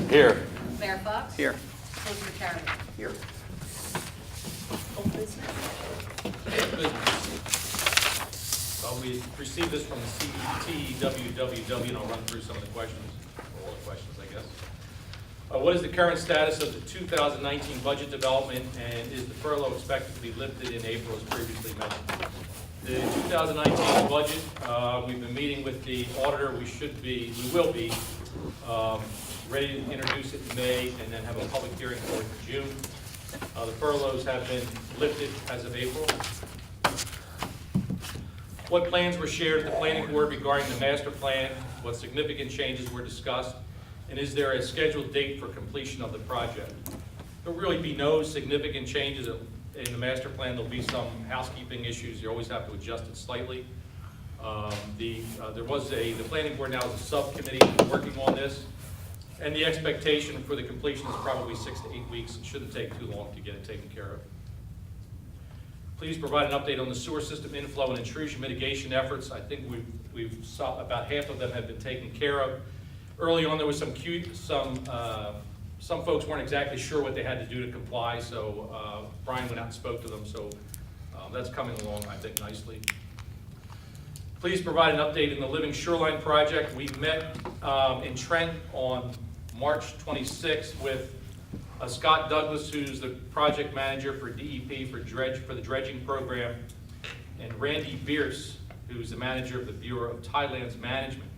Here. Mayor Fox. Here. Councilor Carey. Here. Old business. We received this from the CET and I'll run through some of the questions, or all the questions, I guess. What is the current status of the 2019 budget development, and is the furlough expected to be lifted in April as previously mentioned? The 2019 budget, we've been meeting with the auditor. We will be ready to introduce it in May and then have a public hearing for it in June. The furloughs have been lifted as of April. What plans were shared at the planning board regarding the master plan? What significant changes were discussed? And is there a scheduled date for completion of the project? There'll really be no significant changes in the master plan. There'll be some housekeeping issues. You always have to adjust it slightly. The planning board now is a subcommittee working on this. And the expectation for the completion is probably 6 to 8 weeks. It shouldn't take too long to get it taken care of. Please provide an update on the sewer system inflow and intrusion mitigation efforts. I think we've saw about half of them have been taken care of. Early on, there was some folks weren't exactly sure what they had to do to comply, so Brian went out and spoke to them, so that's coming along, I think, nicely. Please provide an update in the Living Shoreline project. We met in Trent on March 26th with Scott Douglas, who's the project manager for DEP for the dredging program, and Randy Bierce, who's the manager of the Bureau of Tidelands Management.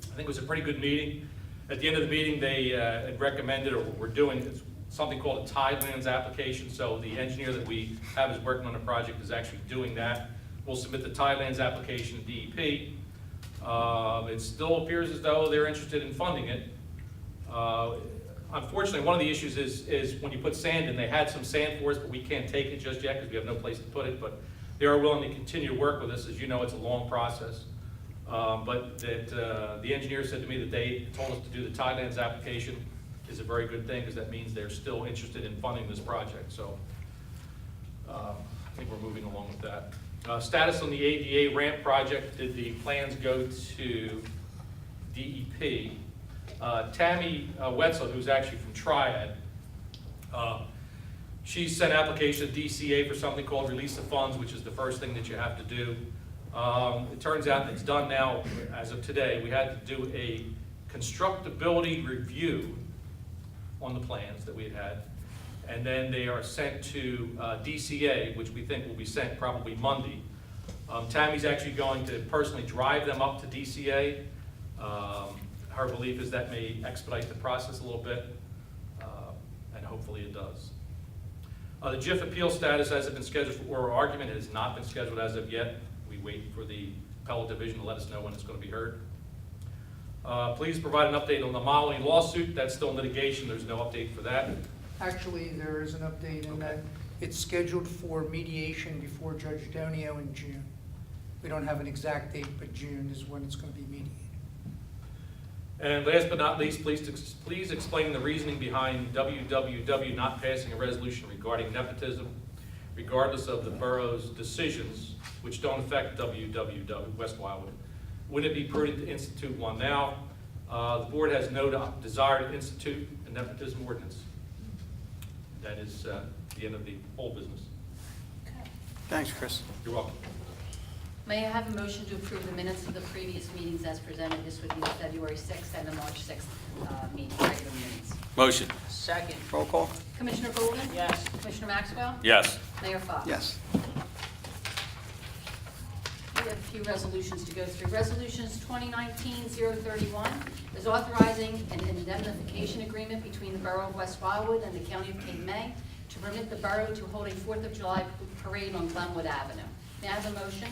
I think it was a pretty good meeting. At the end of the meeting, they had recommended, or were doing something called a Tidelands application. So the engineer that we have is working on the project is actually doing that. We'll submit the Tidelands application to DEP. It still appears as though they're interested in funding it. Unfortunately, one of the issues is when you put sand in, they had some sand for us, but we can't take it just yet because we have no place to put it. But they are willing to continue to work with us. As you know, it's a long process. But the engineer said to me that they told us to do the Tidelands application is a very good thing because that means they're still interested in funding this project. So I think we're moving along with that. Status on the ADA ramp project. Did the plans go to DEP? Tammy Wetzel, who's actually from Triad, she sent an application to DCA for something called release of funds, which is the first thing that you have to do. It turns out it's done now as of today. We had to do a constructability review on the plans that we had, and then they are sent to DCA, which we think will be sent probably Monday. Tammy's actually going to personally drive them up to DCA. Her belief is that may expedite the process a little bit, and hopefully it does. The JIF appeal status hasn't been scheduled for oral argument. It has not been scheduled as of yet. We wait for the appellate division to let us know when it's going to be heard. Please provide an update on the Molly lawsuit. That's still in litigation. There's no update for that. Actually, there is an update in that it's scheduled for mediation before Judge Donio in June. We don't have an exact date, but June is when it's going to be mediated. And last but not least, please explain the reasoning behind WWW not passing a resolution regarding nepotism, regardless of the borough's decisions, which don't affect WWW, West Wildwood. Wouldn't it be prudent to institute one now? The board has no desire to institute a nepotism ordinance. That is the end of the whole business. Okay. Thanks, Chris. You're welcome. May I have a motion to approve the minutes of the previous meetings as presented? This would be the February 6th and the March 6th meeting, regular minutes. Motion. Second. Roll call. Commissioner Golden? Yes. Commissioner Maxwell? Yes. Mayor Fox? Yes. We have a few resolutions to go through. Resolutions 2019-031 is authorizing an indemnification agreement between the Borough of West Wildwood and the County of Cape May to permit the borough to hold a 4th of July parade on Glenwood Avenue. May I have a motion?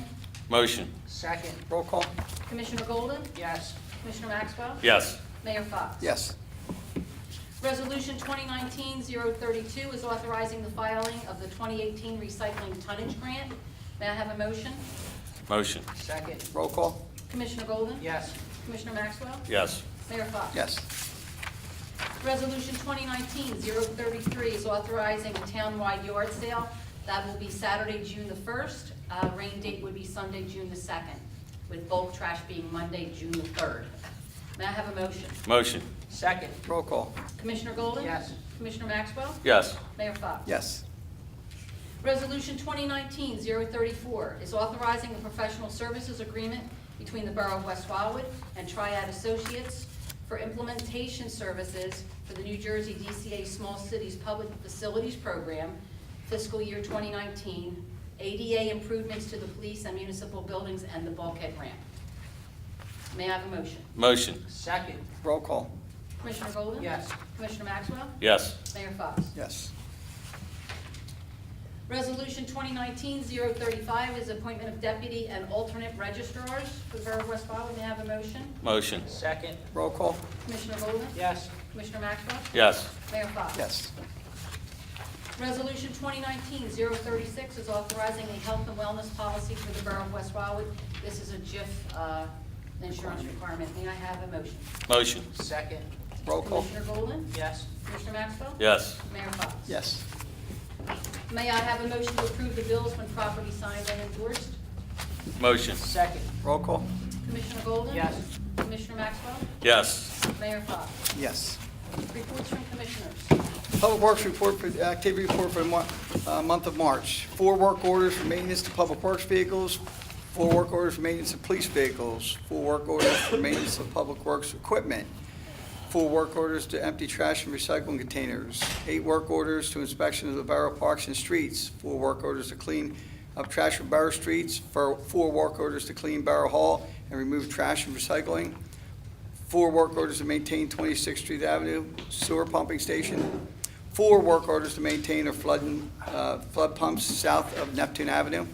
Motion. Second. Roll call. Commissioner Golden? Yes. Commissioner Maxwell? Yes. Mayor Fox? Yes. Resolution 2019-032 is authorizing the filing of the 2018 recycling tonnage grant. May I have a motion? Motion. Second. Roll call. Commissioner Golden? Yes. Commissioner Maxwell? Yes. Mayor Fox? Yes. Resolution 2019-033 is authorizing a townwide yard sale. That will be Saturday, June the 1st. Rain date would be Sunday, June the 2nd, with bulk trash being Monday, June the 3rd. May I have a motion? Motion. Second. Roll call. Commissioner Golden? Yes. Commissioner Maxwell? Yes. Mayor Fox? Yes. Resolution 2019-034 is authorizing a professional services agreement between the Borough of West Wildwood and Triad Associates for implementation services for the New Jersey DCA Small Cities Public Facilities Program, fiscal year 2019, ADA improvements to the police and municipal buildings, and the bulkhead ramp. May I have a motion? Motion. Second. Roll call. Commissioner Golden? Yes. Commissioner Maxwell? Yes. Mayor Fox? Yes. Resolution 2019-035 is appointment of deputy and alternate registrars for the Borough of West Wildwood. May I have a motion? Motion. Second. Roll call. Commissioner Golden? Yes. Commissioner Maxwell? Yes. Mayor Fox? Yes. Resolution 2019-036 is authorizing a health and wellness policy for the Borough of West Wildwood. This is a JIF insurance requirement. May I have a motion? Motion. Second. Roll call. Commissioner Golden? Yes. Commissioner Maxwell? Yes. Mayor Fox? Yes. May I have a motion to approve the bills when properly signed and endorsed? Motion. Second. Roll call. Commissioner Golden? Yes. Commissioner Maxwell? Yes. Mayor Fox? Yes. Reports from commissioners. Public Works report for, activity report for the month of March. 4 work orders for maintenance to public works vehicles, 4 work orders for maintenance of police vehicles, 4 work orders for maintenance of public works equipment, 4 work orders to empty trash and recycling containers, 8 work orders to inspection of the borough parks and streets, 4 work orders to clean up trash from borough streets, 4 work orders to clean Borough Hall and remove trash and recycling, 4 work orders to maintain 26th Street Avenue sewer pumping station, 4 work orders to maintain a flood pumps south of Neptune Avenue,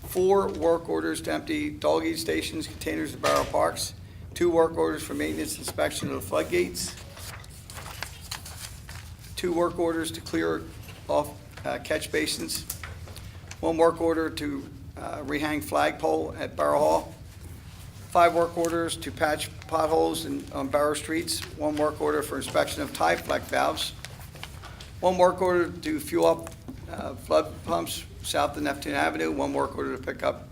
4 work orders to empty dog eat stations, containers of borough parks, 2 work orders for maintenance inspection of the floodgates, 2 work orders to clear off catch basins, 1 work order to rehang flagpole at Borough Hall, 5 work orders to patch potholes on borough streets, 1 work order for inspection of tie fleck valves, 1 work order to fuel up flood pumps south of Neptune Avenue, 1 work order to pick up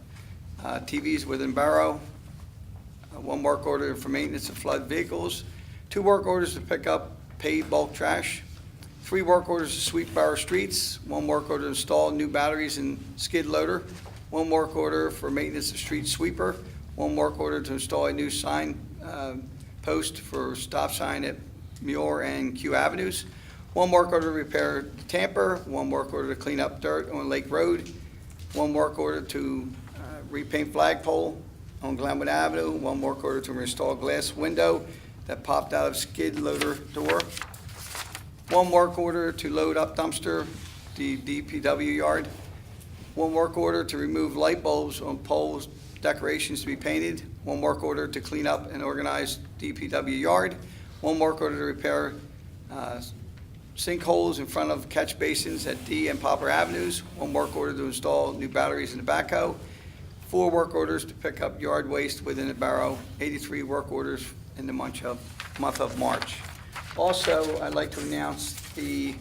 TVs within borough, 1 work order for maintenance of flood vehicles, 2 work orders to pick up paid bulk trash, 3 work orders to sweep borough streets, 1 work order to install new batteries in skid loader, 1 work order for maintenance of street sweeper, 1 work order to install a new sign post for stop sign at Muir and Q Avenues, 1 work order to repair the tamper, 1 work order to clean up dirt on Lake Road, 1 work order to repaint flagpole on Glenwood Avenue, 1 work order to install glass window that popped out of skid loader door, 1 work order to load up dumpster, the DPW yard, 1 work order to remove light bulbs on poles, decorations to be painted, 1 work order to clean up and organize DPW yard, 1 work order to repair sinkholes in front of catch basins at D and Poplar Avenues, 1 work order to install new batteries in the backhoe, 4 work orders to pick up yard waste within the borough, 83 work orders in the month of March. Also, I'd like to announce the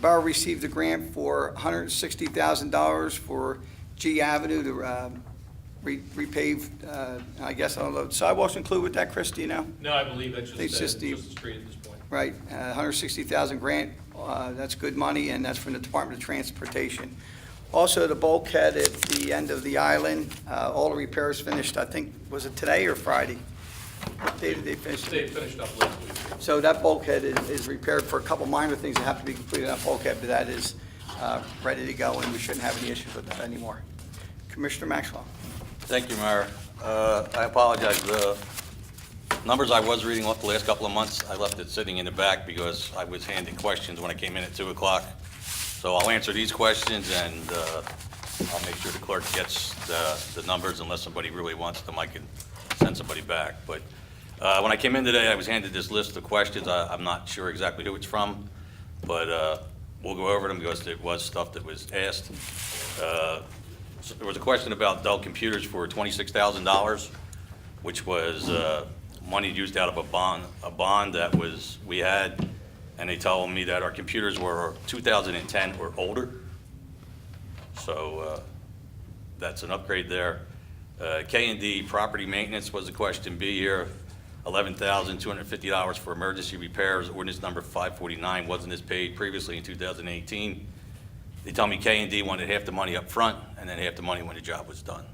borough received a grant for $160,000 for G Avenue to repave, I guess, I don't know, sidewalks included with that, Chris, do you know? No, I believe that's It's just just the the- street at this point. Right, 160,000 grant, that's good money, and that's from the Department of Transportation. Also, the bulkhead at the end of the island, all the repairs finished, I think, was it today or Friday? What day did they finish? They finished up last week. So that bulkhead is repaired for a couple minor things that have to be completed on that bulkhead, but that is ready to go, and we shouldn't have any issues with that anymore. Commissioner Maxwell. Thank you, Mayor. I apologize. The numbers I was reading off the last couple of months, I left it sitting in the back because I was handed questions when I came in at 2 o'clock. So I'll answer these questions, and I'll make sure the clerk gets the numbers. Unless somebody really wants them, I can send somebody back. But when I came in today, I was handed this list of questions. I'm not sure exactly who it's from, but we'll go over them because there was stuff that was asked. So there was a question about Dell computers for $26,000, which was money used out of a bond that we had, and they told me that our computers were 2010 or older. So that's an upgrade there. K&D property maintenance was the question B here. $11,250 for emergency repairs. Ordinance number 549 wasn't as paid previously in 2018. They tell me K&D wanted half the money up front and then half the money when the job was done.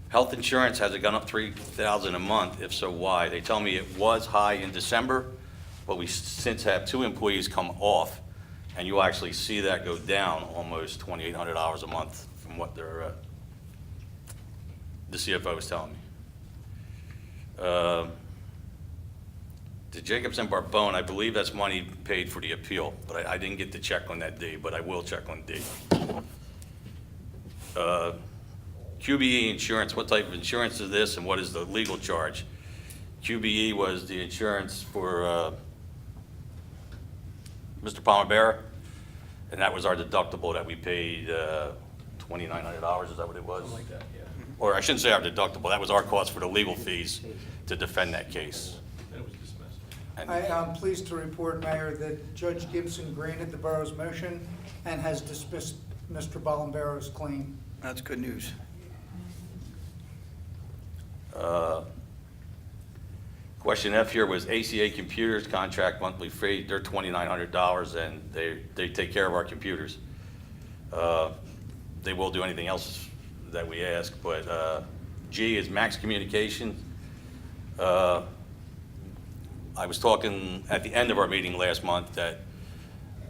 Health insurance, has it gone up $3,000 a month? If so, why? They tell me it was high in December, but we since have 2 employees come off, and you'll actually see that go down almost $2,800 a month from what the CFO was telling me. The Jacobson Barbone, I believe that's money paid for the appeal, but I didn't get to check on that D, but I will check on D. QBE insurance, what type of insurance is this and what is the legal charge? QBE was the insurance for Mr. Palmabera, and that was our deductible that we paid $2,900, is that what it was? Something like that, yeah. Or I shouldn't say our deductible, that was our cost for the legal fees to defend that case. And it was dismissed. And- I am pleased to report, Mayor, that Judge Gibson granted the borough's motion and has dismissed Mr. Bollenbaro's claim. That's good news. Question F here was ACA Computers contract monthly fee. They're $2,900 and they take care of our computers. They will do anything else that we ask, but G is Max Communications. I was talking at the end of our meeting last month that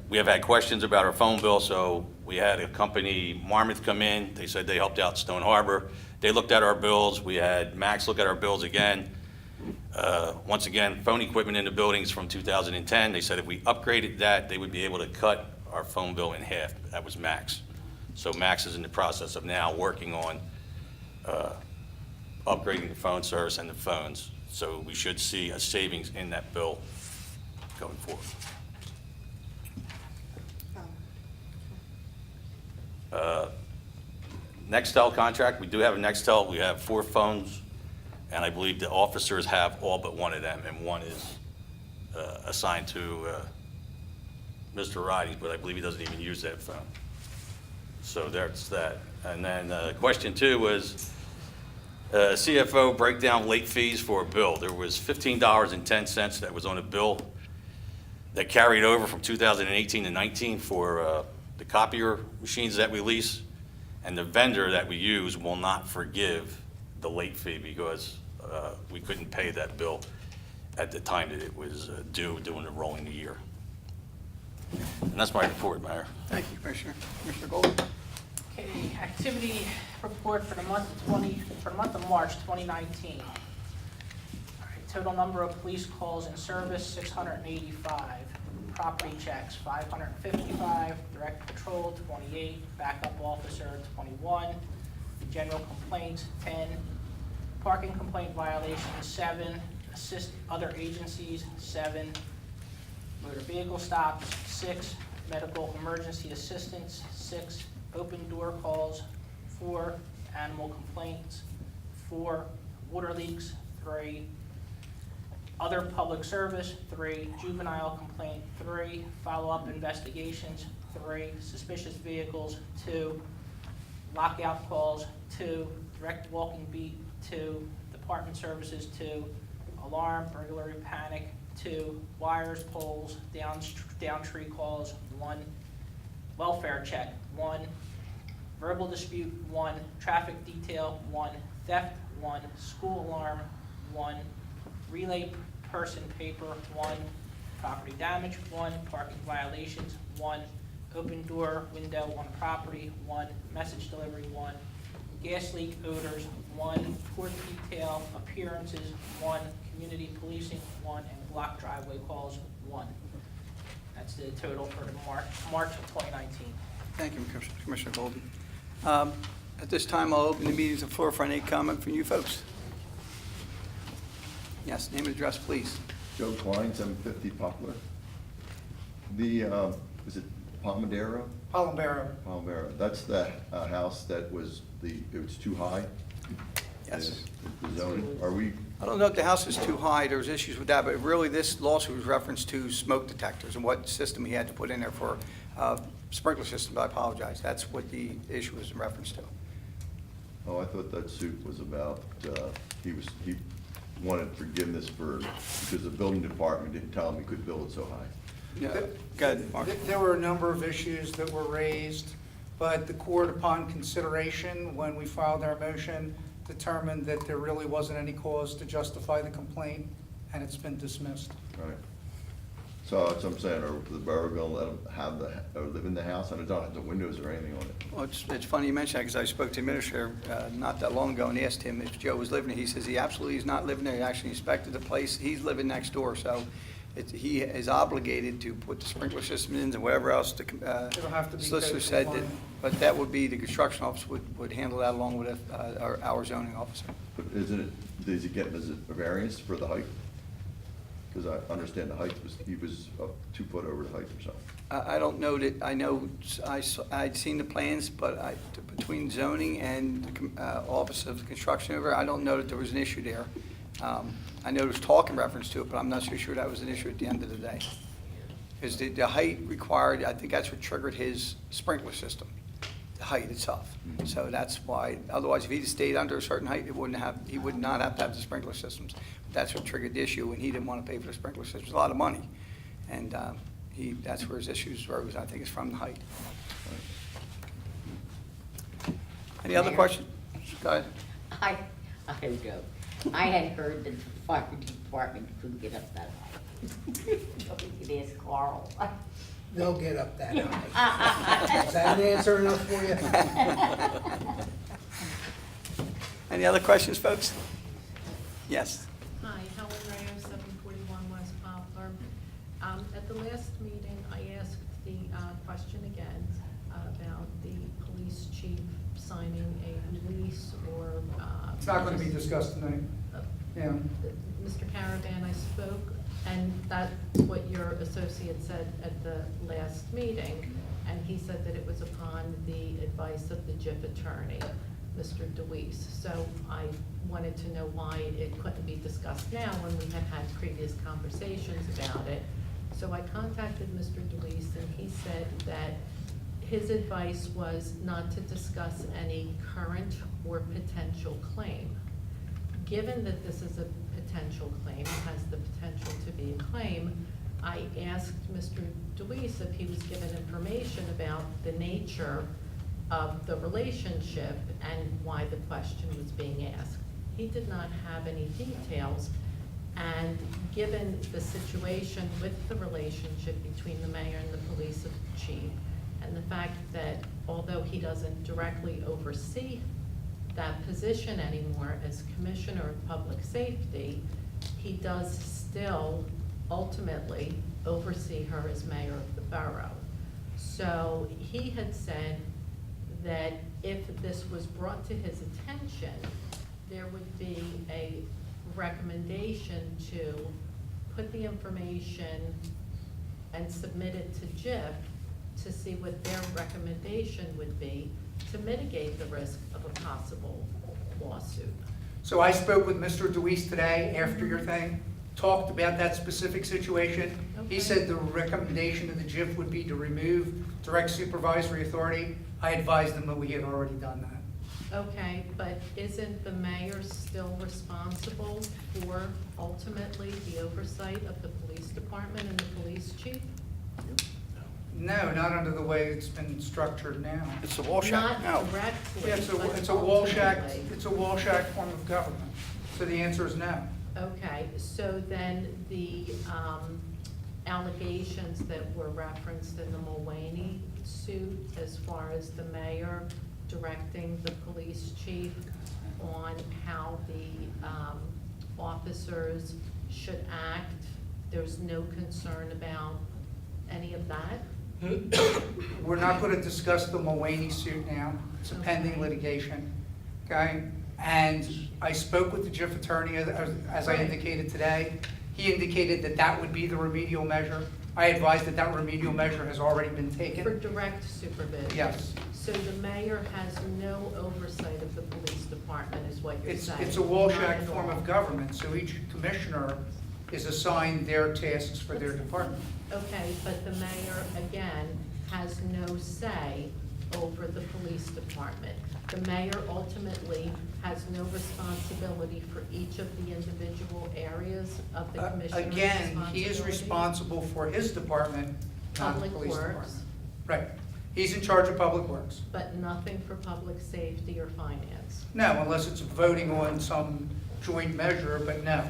we have had questions about our phone bill, so we had a company, Marmouth, come in. They said they helped out Stone Harbor. They looked at our bills. We had Max look at our bills again. Once again, phone equipment in the buildings from 2010. They said if we upgraded that, they would be able to cut our phone bill in half. That was Max. So Max is in the process of now working on upgrading the phone service and the phones. So we should see a savings in that bill going forward. Nextel contract, we do have a Nextel. We have 4 phones, and I believe the officers have all but one of them, and one is assigned to Mr. Ridings, but I believe he doesn't even use that phone. So that's that. And then question 2 was CFO breakdown late fees for a bill. There was $15.10 that was on a bill that carried over from 2018 to 19 for the copier machines that we lease, and the vendor that we use will not forgive the late fee because we couldn't pay that bill at the time that it was due during the rolling year. And that's my report, Mayor. Thank you, Commissioner. Commissioner Golden? Okay, activity report for the month of March 2019. All right, total number of police calls in service, 685. Property checks, 555. Direct patrol, 28. Backup officer, 21. General complaints, 10. Parking complaint violations, 7. Assist other agencies, 7. Motor vehicle stops, 6. Medical emergency assistance, 6. Open door calls, 4. Animal complaints, 4. Water leaks, 3. Other public service, 3. Juvenile complaint, 3. Follow-up investigations, 3. Suspicious vehicles, 2. Lockout calls, 2. Direct walking beat, 2. Department services, 2. Alarm, burglary, panic, 2. Wires, poles, down tree calls, 1. Welfare check, 1. Verbal dispute, 1. Traffic detail, 1. Theft, 1. School alarm, 1. Relay person paper, 1. Property damage, 1. Parking violations, 1. Open door window on property, 1. Message delivery, 1. Gas leak odors, 1. Court detail appearances, 1. Community policing, 1. And block driveway calls, 1. That's the total for the March of 2019. Thank you, Commissioner Golden. At this time, I'll open the meeting to the floor for any comment from you folks. Yes, name and address, please. Joe Klein, 750 Poplar. Is it Palmadera? Bollenbaro. Palmadera, that's the house that was it was too high? Yes. The zoning, are we, I don't know if the house is too high, there's issues with that, but really this lawsuit was reference to smoke detectors and what system he had to put in there for sprinkler system. I apologize. That's what the issue was in reference to. Oh, I thought that suit was about, he wanted forgiveness because the building department didn't tell him he could build it so high. Yeah, go ahead, Mark. There were a number of issues that were raised, but the court, upon consideration, when we filed our motion, determined that there really wasn't any cause to justify the complaint, and it's been dismissed. Right. So that's what I'm saying, are the borough gonna let him have or live in the house, and it don't have the windows or anything on it? Well, it's funny you mention that, because I spoke to the administrator not that long ago and asked him if Joe was living there. He says he absolutely is not living there. He actually inspected the place. He's living next door, so he is obligated to put the sprinkler system in and whatever else the It'll have to be solicitor code said, compliant. but that would be, the construction office would handle that along with our zoning officer. But isn't it, is it a variance for the height? Because I understand the height he was up 2 foot over the height or something. I don't know that, I know, I'd seen the plans, but between zoning and the Office of Construction over, I don't know that there was an issue there. I know there was talk in reference to it, but I'm not so sure that was an issue at the end of the day. Because the height required, I think that's what triggered his sprinkler system, the height itself. So that's why, otherwise if he'd stayed under a certain height, he would not have to have the sprinkler systems. That's what triggered the issue, and he didn't want to pay for the sprinkler systems, a lot of money. And that's where his issues arose, I think it's from the height. Any other Mayor? questions? Go ahead. I go. I had heard that the fire department couldn't get up that high. We could ask Carl. They'll get up that high. Is that an answer enough for you? Any other questions, folks? Yes. Hi, Helen Rayo, 741 West Poplar. At the last meeting, I asked the question again about the police chief signing a lease or... It's not going to be discussed tonight. Yeah. Mr. Caravan, I spoke, and that's what your associate said at the last meeting, and he said that it was upon the advice of the JIF attorney, Mr. DeWeese. So I wanted to know why it couldn't be discussed now when we had had previous conversations about it. So I contacted Mr. DeWeese, and he said that his advice was not to discuss any current or potential claim. Given that this is a potential claim, it has the potential to be a claim, I asked Mr. DeWeese if he was given information about the nature of the relationship and why the question was being asked. He did not have any details, and given the situation with the relationship between the mayor and the police chief, and the fact that although he doesn't directly oversee that position anymore as Commissioner of Public Safety, he does still ultimately oversee her as mayor of the borough. So he had said that if this was brought to his attention, there would be a recommendation to put the information and submit it to JIF to see what their recommendation would be to mitigate the risk of a possible lawsuit. So I spoke with Mr. DeWeese today after your thing, talked about that specific situation. He Okay. said the recommendation of the JIF would be to remove direct supervisory authority. I advised him that we had already done that. Okay, but isn't the mayor still responsible for ultimately the oversight of the police department and the police chief? No, not under the way it's been structured now. It's a Walsh Act, no. Not directly, Yeah, but it's a Walsh Act, ultimately. it's a Walsh Act form of government. So the answer is no. Okay, so then the allegations that were referenced in the Mulvaney suit as far as the mayor directing the police chief on how the officers should act, there's no concern about any of that? We're not going to discuss the Mulvaney suit now. It's a pending litigation, okay? And I spoke with the JIF attorney, as I indicated today. He indicated that that would be the remedial measure. I advised that that remedial measure has already been For taken. direct supervision? Yes. So the mayor has no oversight of the police department, is what you're saying? It's a Walsh Not Act at form all. of government, so each commissioner is assigned their tasks for their department. Okay, but the mayor, again, has no say over the police department. The mayor ultimately has no responsibility for each of the individual areas of the commissioner's Again, he is responsibility? responsible for his department, not the Public police department. Works, Right. He's in charge of Public Works. but nothing for public safety or finance? No, unless it's voting on some joint measure, but no.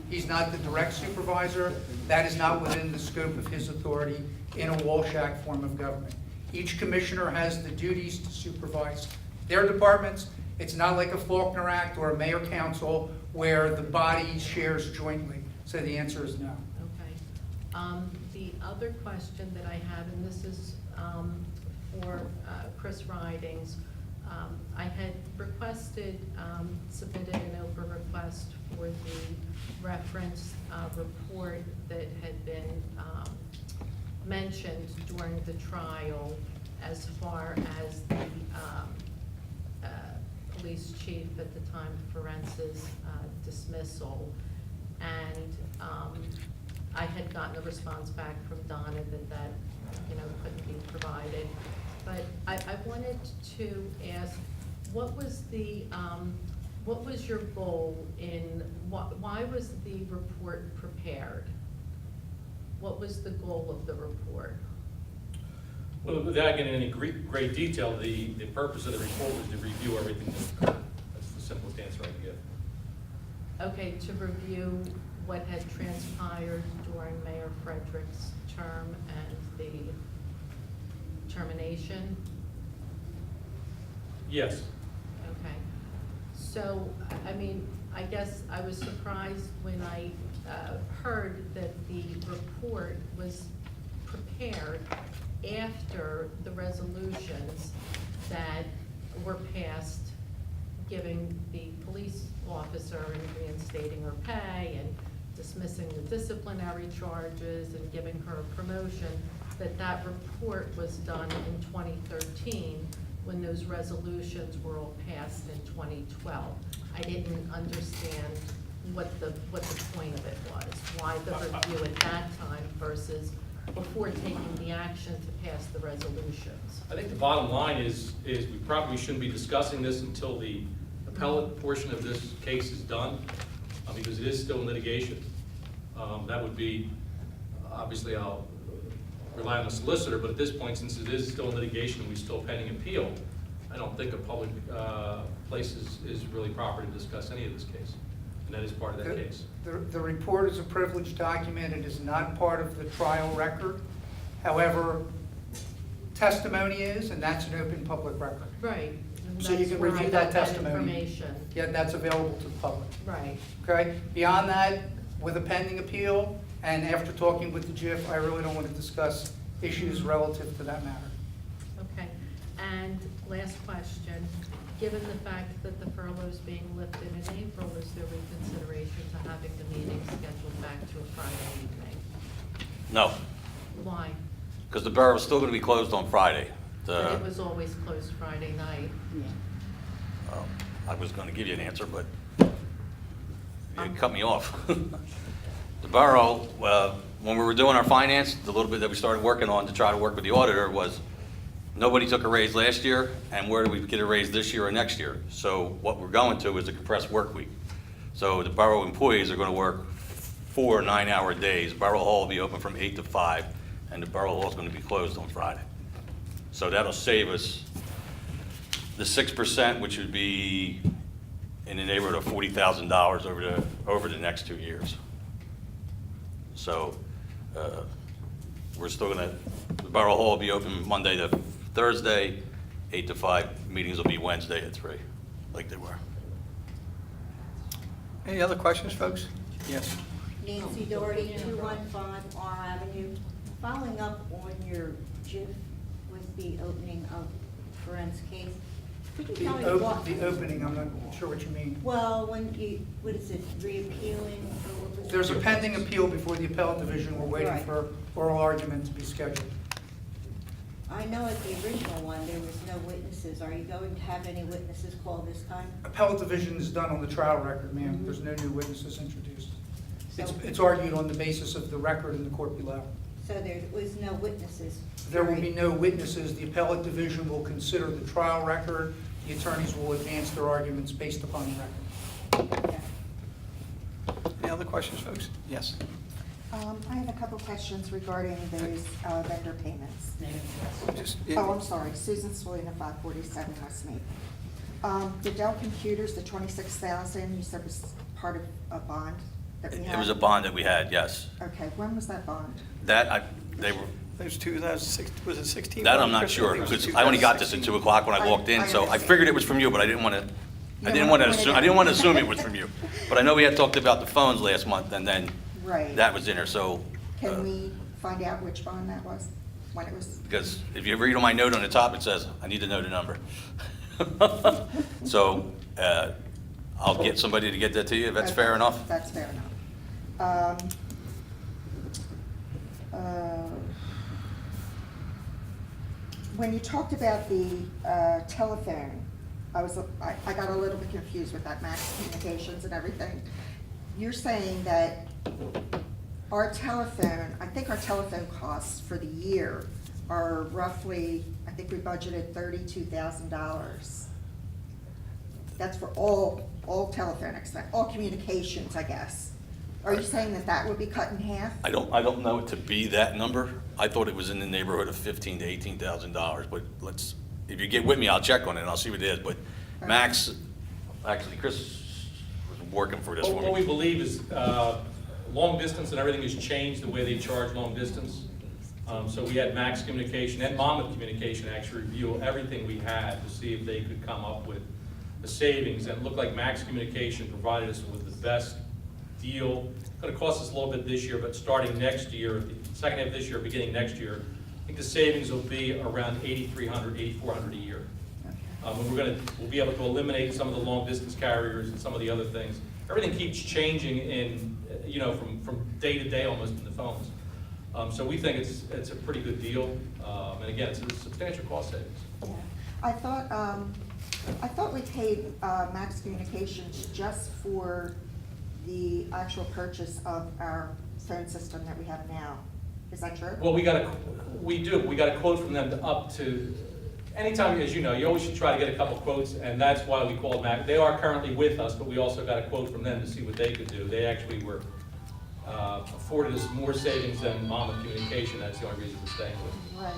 He's not the direct supervisor. That is not within the scope of his authority in a Walsh Act form of government. Each commissioner has the duties to supervise their departments. It's not like a Faulkner Act or a mayor-council where the body shares jointly. So the answer is no. Okay. The other question that I have, and this is for Chris Ridings, I had requested, submitted an open request for the reference report that had been mentioned during the trial as far as the police chief at the time of Ferentz's dismissal. And I had gotten a response back from Donna that couldn't be provided. But I wanted to ask, what was your goal in, why was the report prepared? What was the goal of the report? Well, without getting into any great detail, the purpose of the report was to review everything that occurred. That's the simplest answer I can give. Okay, to review what had transpired during Mayor Frederick's term and the termination? Yes. Okay. So, I mean, I guess I was surprised when I heard that the report was prepared after the resolutions that were passed giving the police officer and reinstating her pay and dismissing the disciplinary charges and giving her a promotion, that report was done in 2013 when those resolutions were all passed in 2012. I didn't understand what the point of it was, why the review at that time versus before taking the action to pass the resolutions. I think the bottom line is we probably shouldn't be discussing this until the appellate portion of this case is done, because it is still in litigation. That would be, obviously I'll rely on the solicitor, but at this point, since it is still in litigation and we're still pending appeal, I don't think a public place is really proper to discuss any of this case, and that is part of that case. The report is a privileged document. It is not part of the trial record. However, testimony is, and that's an open public record. Right. and So you that's can where I review got that testimony. Information, Yeah, that's available to the public. right. Okay? Beyond that, with a pending appeal, and after talking with the JIF, I really don't want to discuss issues relative to that matter. Okay, and last question, given the fact that the furlough is being lifted in April, is there reconsideration to having the meeting scheduled back to a Friday evening? No, Why? because the borough is still going to be closed on Friday. But it was always closed Friday night. I was going to give you an answer, but you cut me off. The borough, when we were doing our finance, the little bit that we started working on to try to work with the auditor was, nobody took a raise last year, and where do we get a raise this year or next year? So what we're going to is a compressed work week. So the borough employees are going to work 4 9-hour days. Borough Hall will be open from 8 to 5, and the Borough Hall is going to be closed on Friday. So that'll save us the 6%, which would be in the neighborhood of $40,000 over the next 2 years. So we're still going to, the Borough Hall will be open Monday to Thursday, 8 to 5. Meetings will be Wednesday at 3, like they were. Any other questions, folks? Yes. Nancy Doherty, 215 R Avenue. Following up on your GIF with the opening of Ferentz's case, could you tell me what? The opening, I'm not sure what you mean. Well, when you, what is it, reappealing? Or what was There's a it? pending appeal before the appellate division. We're waiting Right. for oral argument to be scheduled. I know at the original one, there was no witnesses. Are you going to have any witnesses called this time? Appellate division is done on the trial record, ma'am. There's no new witnesses introduced. So- It's argued on the basis of the record in the court below. So there was no witnesses? There will be period. no witnesses. The appellate division will consider the trial record, The attorneys will advance their arguments based upon the record. Any other questions, folks? Yes. I have a couple questions regarding those vendor payments. Just, Oh, I'm sorry, Susan Swillian of 547 West Main. The Dell computers, the 26,000, you said was part of a bond that we had? It was a bond that we had, yes. Okay, when was that bond? They were, It was 2006, was it 16? that I'm not Chris? sure, think it was because I only got this at 2 o'clock when I walked in, so I figured it was from you, but I didn't want to, I didn't want to assume it was from you. But I know we had talked about the phones last month, and then Right. that was in there, so. Can we find out which bond that was, when it was? Because if you read on my note on the top, it says, I need to know the number. So, I'll get somebody to get that to you, if that's fair Okay, enough. That's fair enough. When you talked about the telephone, I got a little bit confused with that Max Communications and everything. You're saying that our telephone, I think our telephone costs for the year are roughly, I think we budgeted $32,000. That's for all telephone expense, all communications, I guess. Are you saying that that would be cut in half? I don't know it to be that number. I thought it was in the neighborhood of $15,000 to $18,000, but if you get with me, I'll check on it and I'll see what it is, but Max, actually, Chris was working for this What one. we believe is, long distance and everything has changed the way they charge long distance. So we had Max Communication and Monmouth Communication actually review everything we had to see if they could come up with the savings. And it looked like Max Communication provided us with the best deal. It's going to cost us a little bit this year, but starting next year, the second half of this year, beginning next year, I think the savings will be around $8,300, $8,400 a year. And we'll be able to eliminate some of the long distance carriers and some of the other things. Everything keeps changing in, from day to day almost in the phones. So we think it's a pretty good deal. And again, it's a substantial cost savings. Yeah. I thought we paid Max Communications just for the actual purchase of our phone system that we have now. Is that true? Well, we got a quote from them up to, anytime, as you know, you always should try to get a couple quotes, and that's why we called Mac. They are currently with us, but we also got a quote from them to see what they could do. They actually were, afforded us more savings than Monmouth Communication. That's the only reason we're staying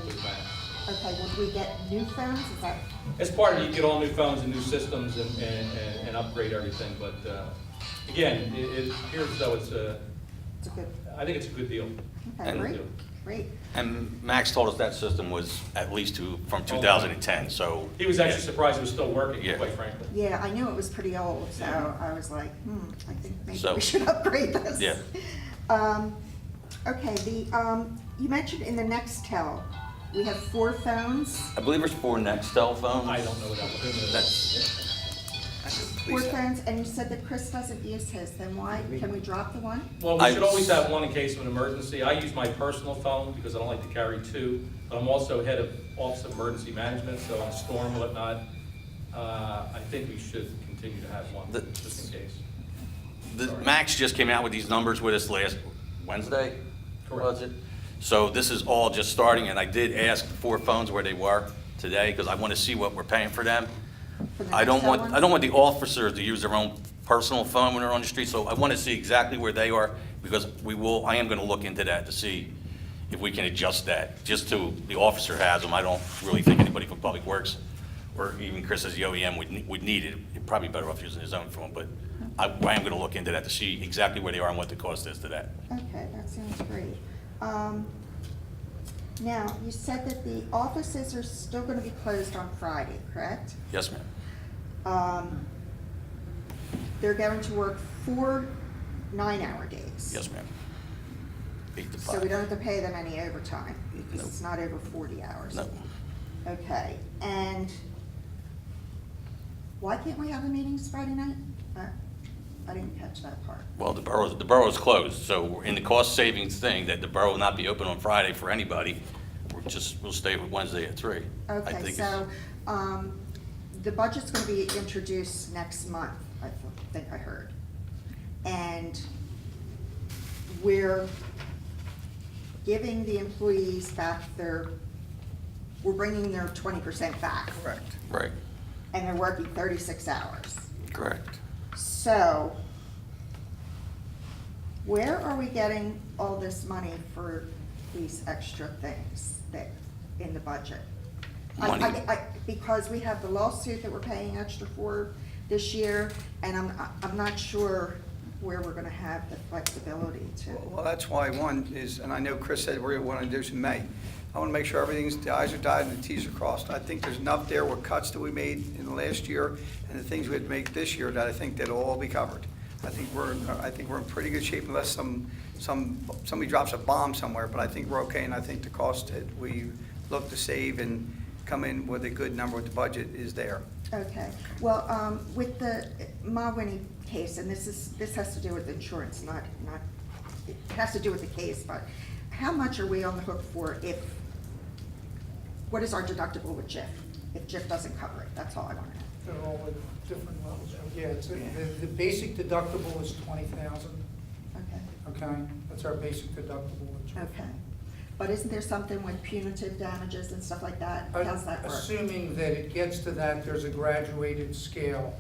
with Mac. Okay, would we get new phones? Is that? As part of it, you get all new phones and new systems and upgrade everything, but again, it appears as though It's a good, I think it's a good deal. okay, And- great, great. And Max told us that system was at least from 2010, so. He was actually surprised it was still working, Yeah. quite frankly. Yeah, I knew it was pretty old, so I was like, I think maybe So- we should upgrade this. Yeah. Okay, you mentioned in the Nextel, we have 4 phones, I believe there's 4 Nextel phones. I don't know what that was. That's, 4 phones, and you said that Chris doesn't use his, then why, can we drop the one? Well, we should always have one in case of an emergency. I use my personal phone because I don't like to carry 2, but I'm also head of Office of Emergency Management, so on storm and whatnot, I think we should continue to have one, just in case. Max just came out with these numbers with us last Wednesday, was it? So this is all just starting, and I did ask 4 phones where they were today, because I want to see what we're paying for them. For the I don't Nextel want ones? the officers to use their own personal phone when they're on the street, so I want to see exactly where they are, because I am going to look into that to see if we can adjust that, just to, the officer has them. I don't really think anybody from Public Works, or even Chris as the OEM would need it. You're probably better off using his own phone, but I am going to look into that to see exactly where they are and what the cost is to that. Okay, that sounds great. Now, you said that the offices are still gonna be closed on Friday, correct? Yes, ma'am. They're going to work 4 9-hour days. Yes, ma'am. 8 to 5. So we don't have to pay them any overtime, because No. it's not over 40 hours. No. Okay, and why can't we have the meetings Friday night? I didn't catch that part. Well, the borough's closed, so we're in the cost savings thing that the borough will not be open on Friday for anybody. We'll stay with Wednesday at 3. I Okay, think so, the budget's gonna be introduced next month, I think I heard. And we're giving the employees back we're bringing their 20% back. Correct. Right. and they're working 36 hours. Correct. So, where are we getting all this money for these extra things that, in the budget? Money. Because we have the lawsuit that we're paying extra for this year, and I'm not sure where we're gonna have the flexibility to. Well, that's why one is, and I know Chris said we're going to do this in May. I want to make sure everything's, the i's are dotted and the t's are crossed. I think there's enough there with cuts that we made in the last year and the things we had to make this year that I think that'll all be covered. I think we're in pretty good shape unless somebody drops a bomb somewhere, but I think we're okay, and I think the cost that we look to save and come in with a good number with the budget is there. Okay, well, with the Ma Winnie case, and this has to do with insurance, not, it has to do with the case, but how much are we on the hook for what is our deductible with JIF? If JIF doesn't cover it, that's all I want to know. They're all at different levels. Yeah, the basic deductible is 20,000, Okay, okay? That's our basic deductible. okay. But isn't there something with punitive damages and stuff like that? How's that work? Assuming that it gets to that, there's a graduated scale.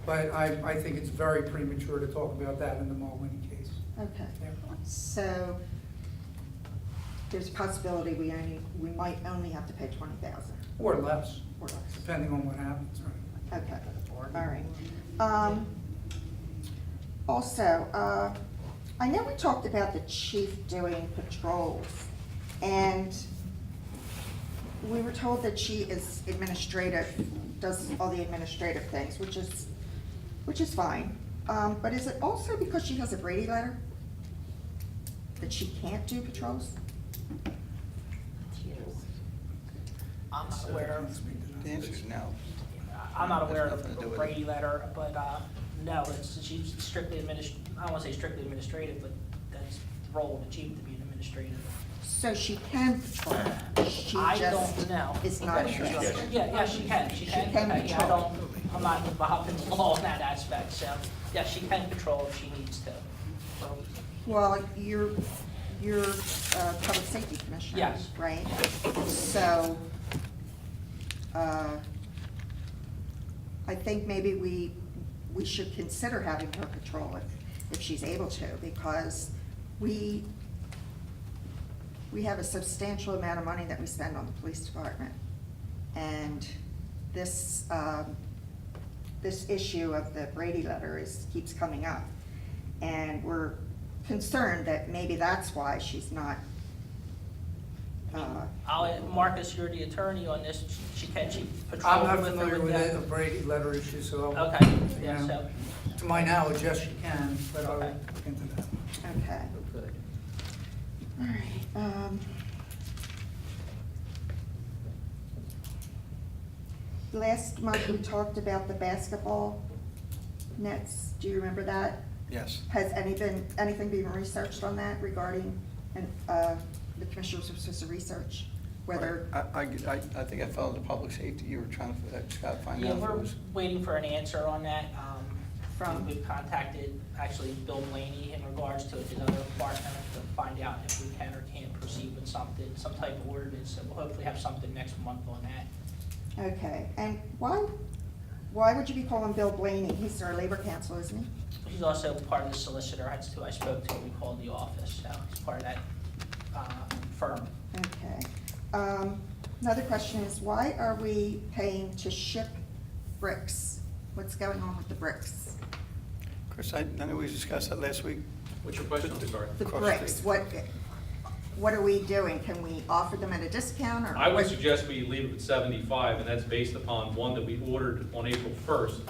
But I think it's very premature to talk about that in the Ma Winnie case. Okay, Yeah. so there's a possibility we might only have to pay 20,000 Or less, or less. depending on what happens, right? Okay, all right. Also, I know we talked about the chief doing patrols, and we were told that she is administrative, does all the administrative things, which is fine. But is it also because she has a Brady letter that she can't do patrols? I'm not aware of, The answer is no. I'm not aware Has of nothing to do the with Brady letter, but, no, she's strictly I don't wanna say strictly administrative, but that's the role of the chief to be an administrative. So she can patrol, she I just don't know. is not Yeah, interested. yeah, she can. can Okay, yeah, patrol. I'm not involved in the law in that aspect, so, yeah, she can patrol if she needs to. So, Well, you're public safety commissioner, Yes. right? So, I think maybe we should consider having her patrol if she's able to, because we have a substantial amount of money that we spend on the police department. And this issue of the Brady letter keeps coming up. And we're concerned that maybe that's why she's not, Marcus, you're the attorney on this, she patrol I'm not with her familiar with that? the Brady letter issue, so. Okay, yeah, you know, so, To my knowledge, yes, she can, but I'll Okay. look into that. okay. All right, last month we talked about the basketball nets, do you remember that? Yes. Has anything been researched on that regarding, the commissioners were supposed to research whether, I think I fell into public safety. You were trying to, just gotta find yeah, out if it we're was. waiting for an answer on that. From? We've contacted, actually, Bill Blaney in regards to his other partner to find out if we can or can't proceed with something, some type of ordinance, so we'll hopefully have something next month on that. okay, and why would you be calling Bill Blaney? He's our labor counsel, isn't he? He's also part of the solicitor, that's who I spoke to, we called the office, so he's part of that firm. Okay. Another question is, why are we paying to ship bricks? What's going on with the bricks? Chris, I know we discussed that last week. What's your question? I'm sorry. The Across the bricks, street. what are we doing? Can we offer them at a discount, or? I would what- suggest we leave it at 75, and that's based upon one that we ordered on April 1st.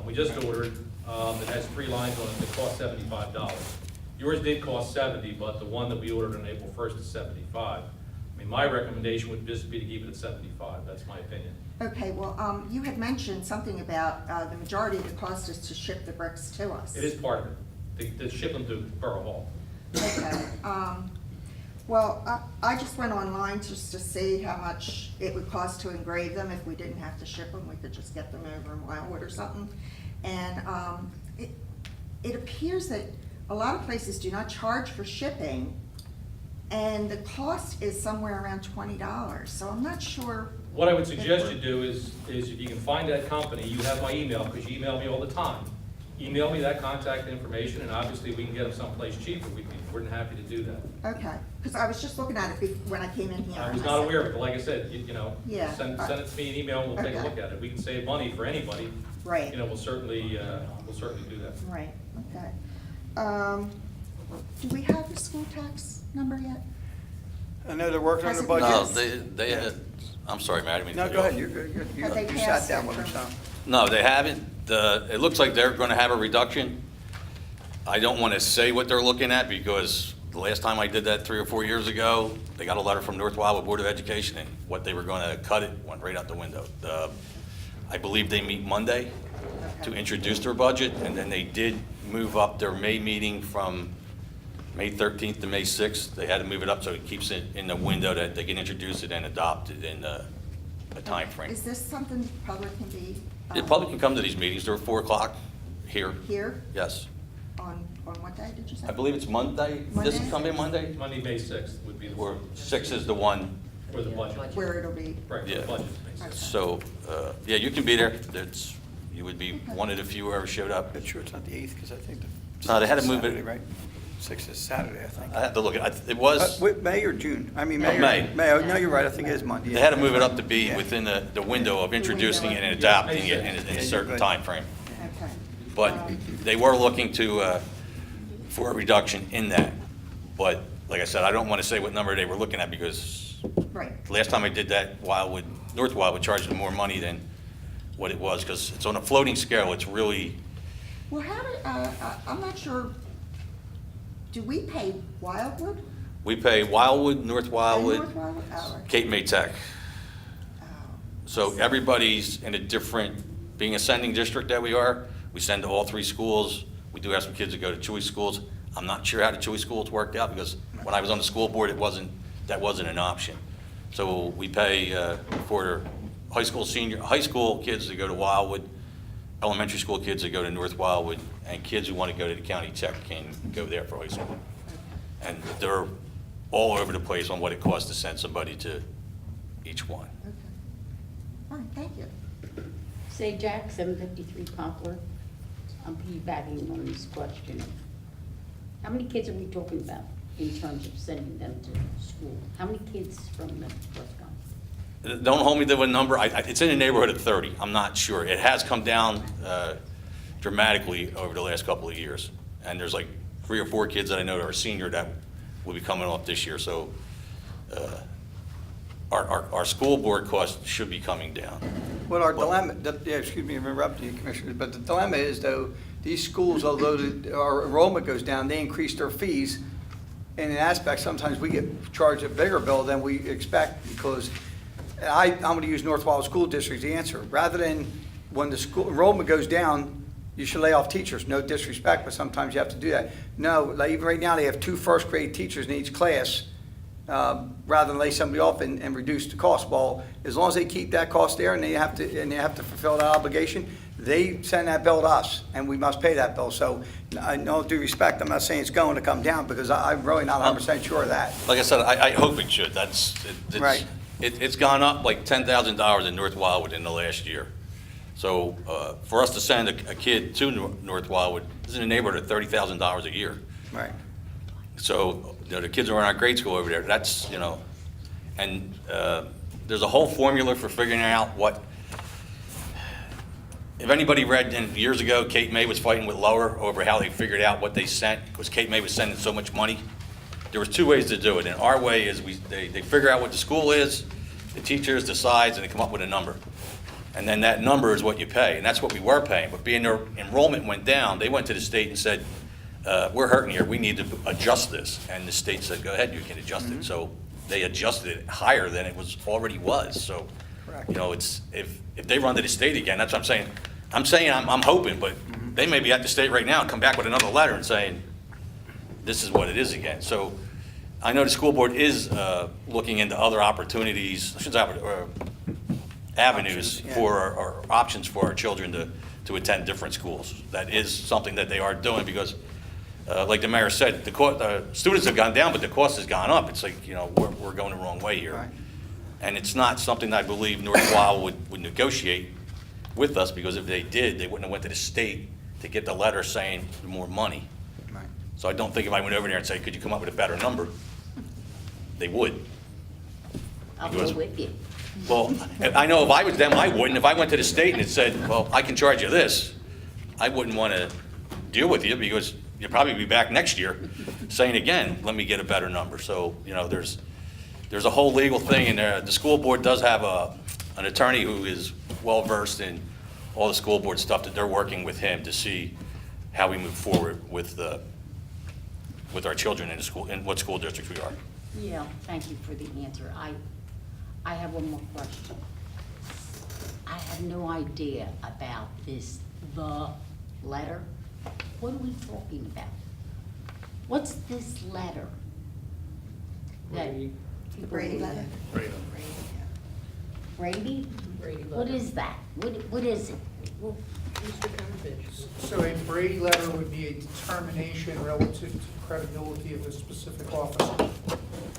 We just ordered, that has 3 lines on it that cost $75. Yours did cost 70, but the one that we ordered on April 1st is 75. I mean, my recommendation would just be to keep it at 75, that's my opinion. Okay, well, you had mentioned something about, the majority of the cost is to ship the bricks to us. It is part of it, to ship them to Borough Hall. Okay, well, I just went online just to see how much it would cost to engrave them. If we didn't have to ship them, we could just get them over in Wildwood or something. And, it appears that a lot of places do not charge for shipping, and the cost is somewhere around $20. So I'm not sure What I would suggest you do is if you can find that company, you have my email, because you email me all the time. Email me that contact information, and obviously we can get them someplace cheaper. We'd be more than happy to do that. Okay, because I was just looking at it when I came in here. I was and not said- aware of it, but like I said, you know, Yeah. send it to me an email, and we'll take a Okay. look at it. We can save money for anybody. Right. You know, we'll certainly do that. Right, okay. Do we have the school tax number yet? I know they're working on Has the it budget. been No, they had, I'm sorry, Matt, I didn't mean to No, cut go you off. ahead, you're good. You Have they you sat passed down it with them, from- so. No, they haven't. It looks like they're gonna have a reduction. I don't wanna say what they're looking at, because the last time I did that 3 or 4 years ago, they got a letter from North Wildwood Board of Education, and what they were gonna cut it went right out the window. I believe they meet Monday to introduce their budget, and then they did move up their May meeting from May 13th to May 6th. They had to move it up so it keeps it in the window that they can introduce it and adopt it in a timeframe. Is this something the public can be? The public can come to these meetings, they're at 4 o'clock here. Here, Yes. on what day, did you say? I believe it's Monday. This Monday? coming Monday? Monday, May 6th would be the Or 6 is the one, for the budget. Where it'll be, Right, for the Yeah. budget, May 6th. so, yeah, you can be there. You would be one of the few who ever showed up. But sure it's not the 8th, because I think the. No, they had to move it. Saturday, right? 6th is Saturday, I think. I have to look at, it was, Wait, May or June? I mean, May. or- May. May, oh, no, you're right, I think it is Monday. they had to move it up to be Yeah. within the window of introducing it and adapting it in a certain time frame. okay. But they were looking for a reduction in that. But like I said, I don't want to say what number they were looking at, because Right, last time I did that, North Wildwood charged them more money than what it was, because it's on a floating scale. It's really, well, how did, I'm not sure, do we pay Wildwood? we pay Wildwood, North And Wildwood, North Wildwood? Oh, okay. Cape May Tech. Oh. So everybody's in a different, being a sending district that we are, we send to all 3 schools. We do have some kids that go to Chewy schools. I'm not sure how the Chewy schools worked out, because when I was on the school board, that wasn't an option. So we pay for high school kids that go to Wildwood, elementary school kids that go to North Wildwood, and kids who want to go to the county tech can go there for high school. And they're all over the place on what it costs to send somebody to each one. Okay. All right, thank you. Say Jack, 753 Poplar. I'm piggybacking on this question. How many kids are we talking about in terms of sending them to school? How many kids from the West? Don't hold me to a number. It's in the neighborhood of 30. I'm not sure. It has come down dramatically over the last couple of years. And there's like 3 or 4 kids that I know that are senior that will be coming off this year. So our school board costs should be coming down. Well, our dilemma, yeah, excuse me, I'm interrupting you, Commissioner, but the dilemma is, though, these schools, although our enrollment goes down, they increase their fees. In an aspect, sometimes we get charged a bigger bill than we expect, because I'm going to use North Wildwood School District as the answer. Rather than when the school enrollment goes down, you should lay off teachers. No disrespect, but sometimes you have to do that. No, like even right now, they have 2 first-grade teachers in each class, rather than lay somebody off and reduce the cost. Well, as long as they keep that cost there and they have to fulfill that obligation, they send that bill to us, and we must pay that bill. So, I no due respect, I'm not saying it's going to come down, because I'm really not 100% sure of that. Like I said, I hope it should. Right. It's gone up like $10,000 in North Wildwood in the last year. So for us to send a kid to North Wildwood is in the neighborhood of $30,000 a year. Right. So, the kids who are in our grade school over there, that's, and there's a whole formula for figuring out what, if anybody read years ago, Cape May was fighting with Lower over how they figured out what they sent, because Cape May was sending so much money. There was 2 ways to do it, and our way is they figure out what the school is, the teachers decides, and they come up with a number. And then that number is what you pay, and that's what we were paying. But being their enrollment went down, they went to the state and said, we're hurting here, we need to adjust this. And the state said, go ahead, you can adjust it. So they adjusted it higher than it already was. So, Correct. it's, if they run to the state again, that's what I'm saying. I'm hoping, but they may be at the state right now and come back with another letter and saying, this is what it is again. So I know the school board is looking into other opportunities, avenues Options, yeah. for, or options for our children to attend different schools. That is something that they are doing, because like the mayor said, the students have gone down, but the cost has gone up. It's like, we're going the wrong way here. Right. And it's not something I believe North Wildwood would negotiate with us, because if they did, they wouldn't have went to the state to get the letter saying more money. Right. So I don't think if I went over there and said, could you come up with a better number, they would. I'll Because- go with you. Well, I know if I was them, I wouldn't. If I went to the state and it said, well, I can charge you this, I wouldn't want to deal with you, because you'll probably be back next year saying again, let me get a better number. So, you know, there's a whole legal thing in there. The school board does have an attorney who is well-versed in all the school board stuff, that they're working with him to see how we move forward with our children in the school, in what school districts we are. Yeah, thank you for the answer. I have one more question. I have no idea about the letter. What are we talking about? What's this letter? That- The Brady letter? Brady? Brady What letter. is that? What is it? Mr. Panovich. So a Brady letter would be a determination relative to credibility of a specific officer.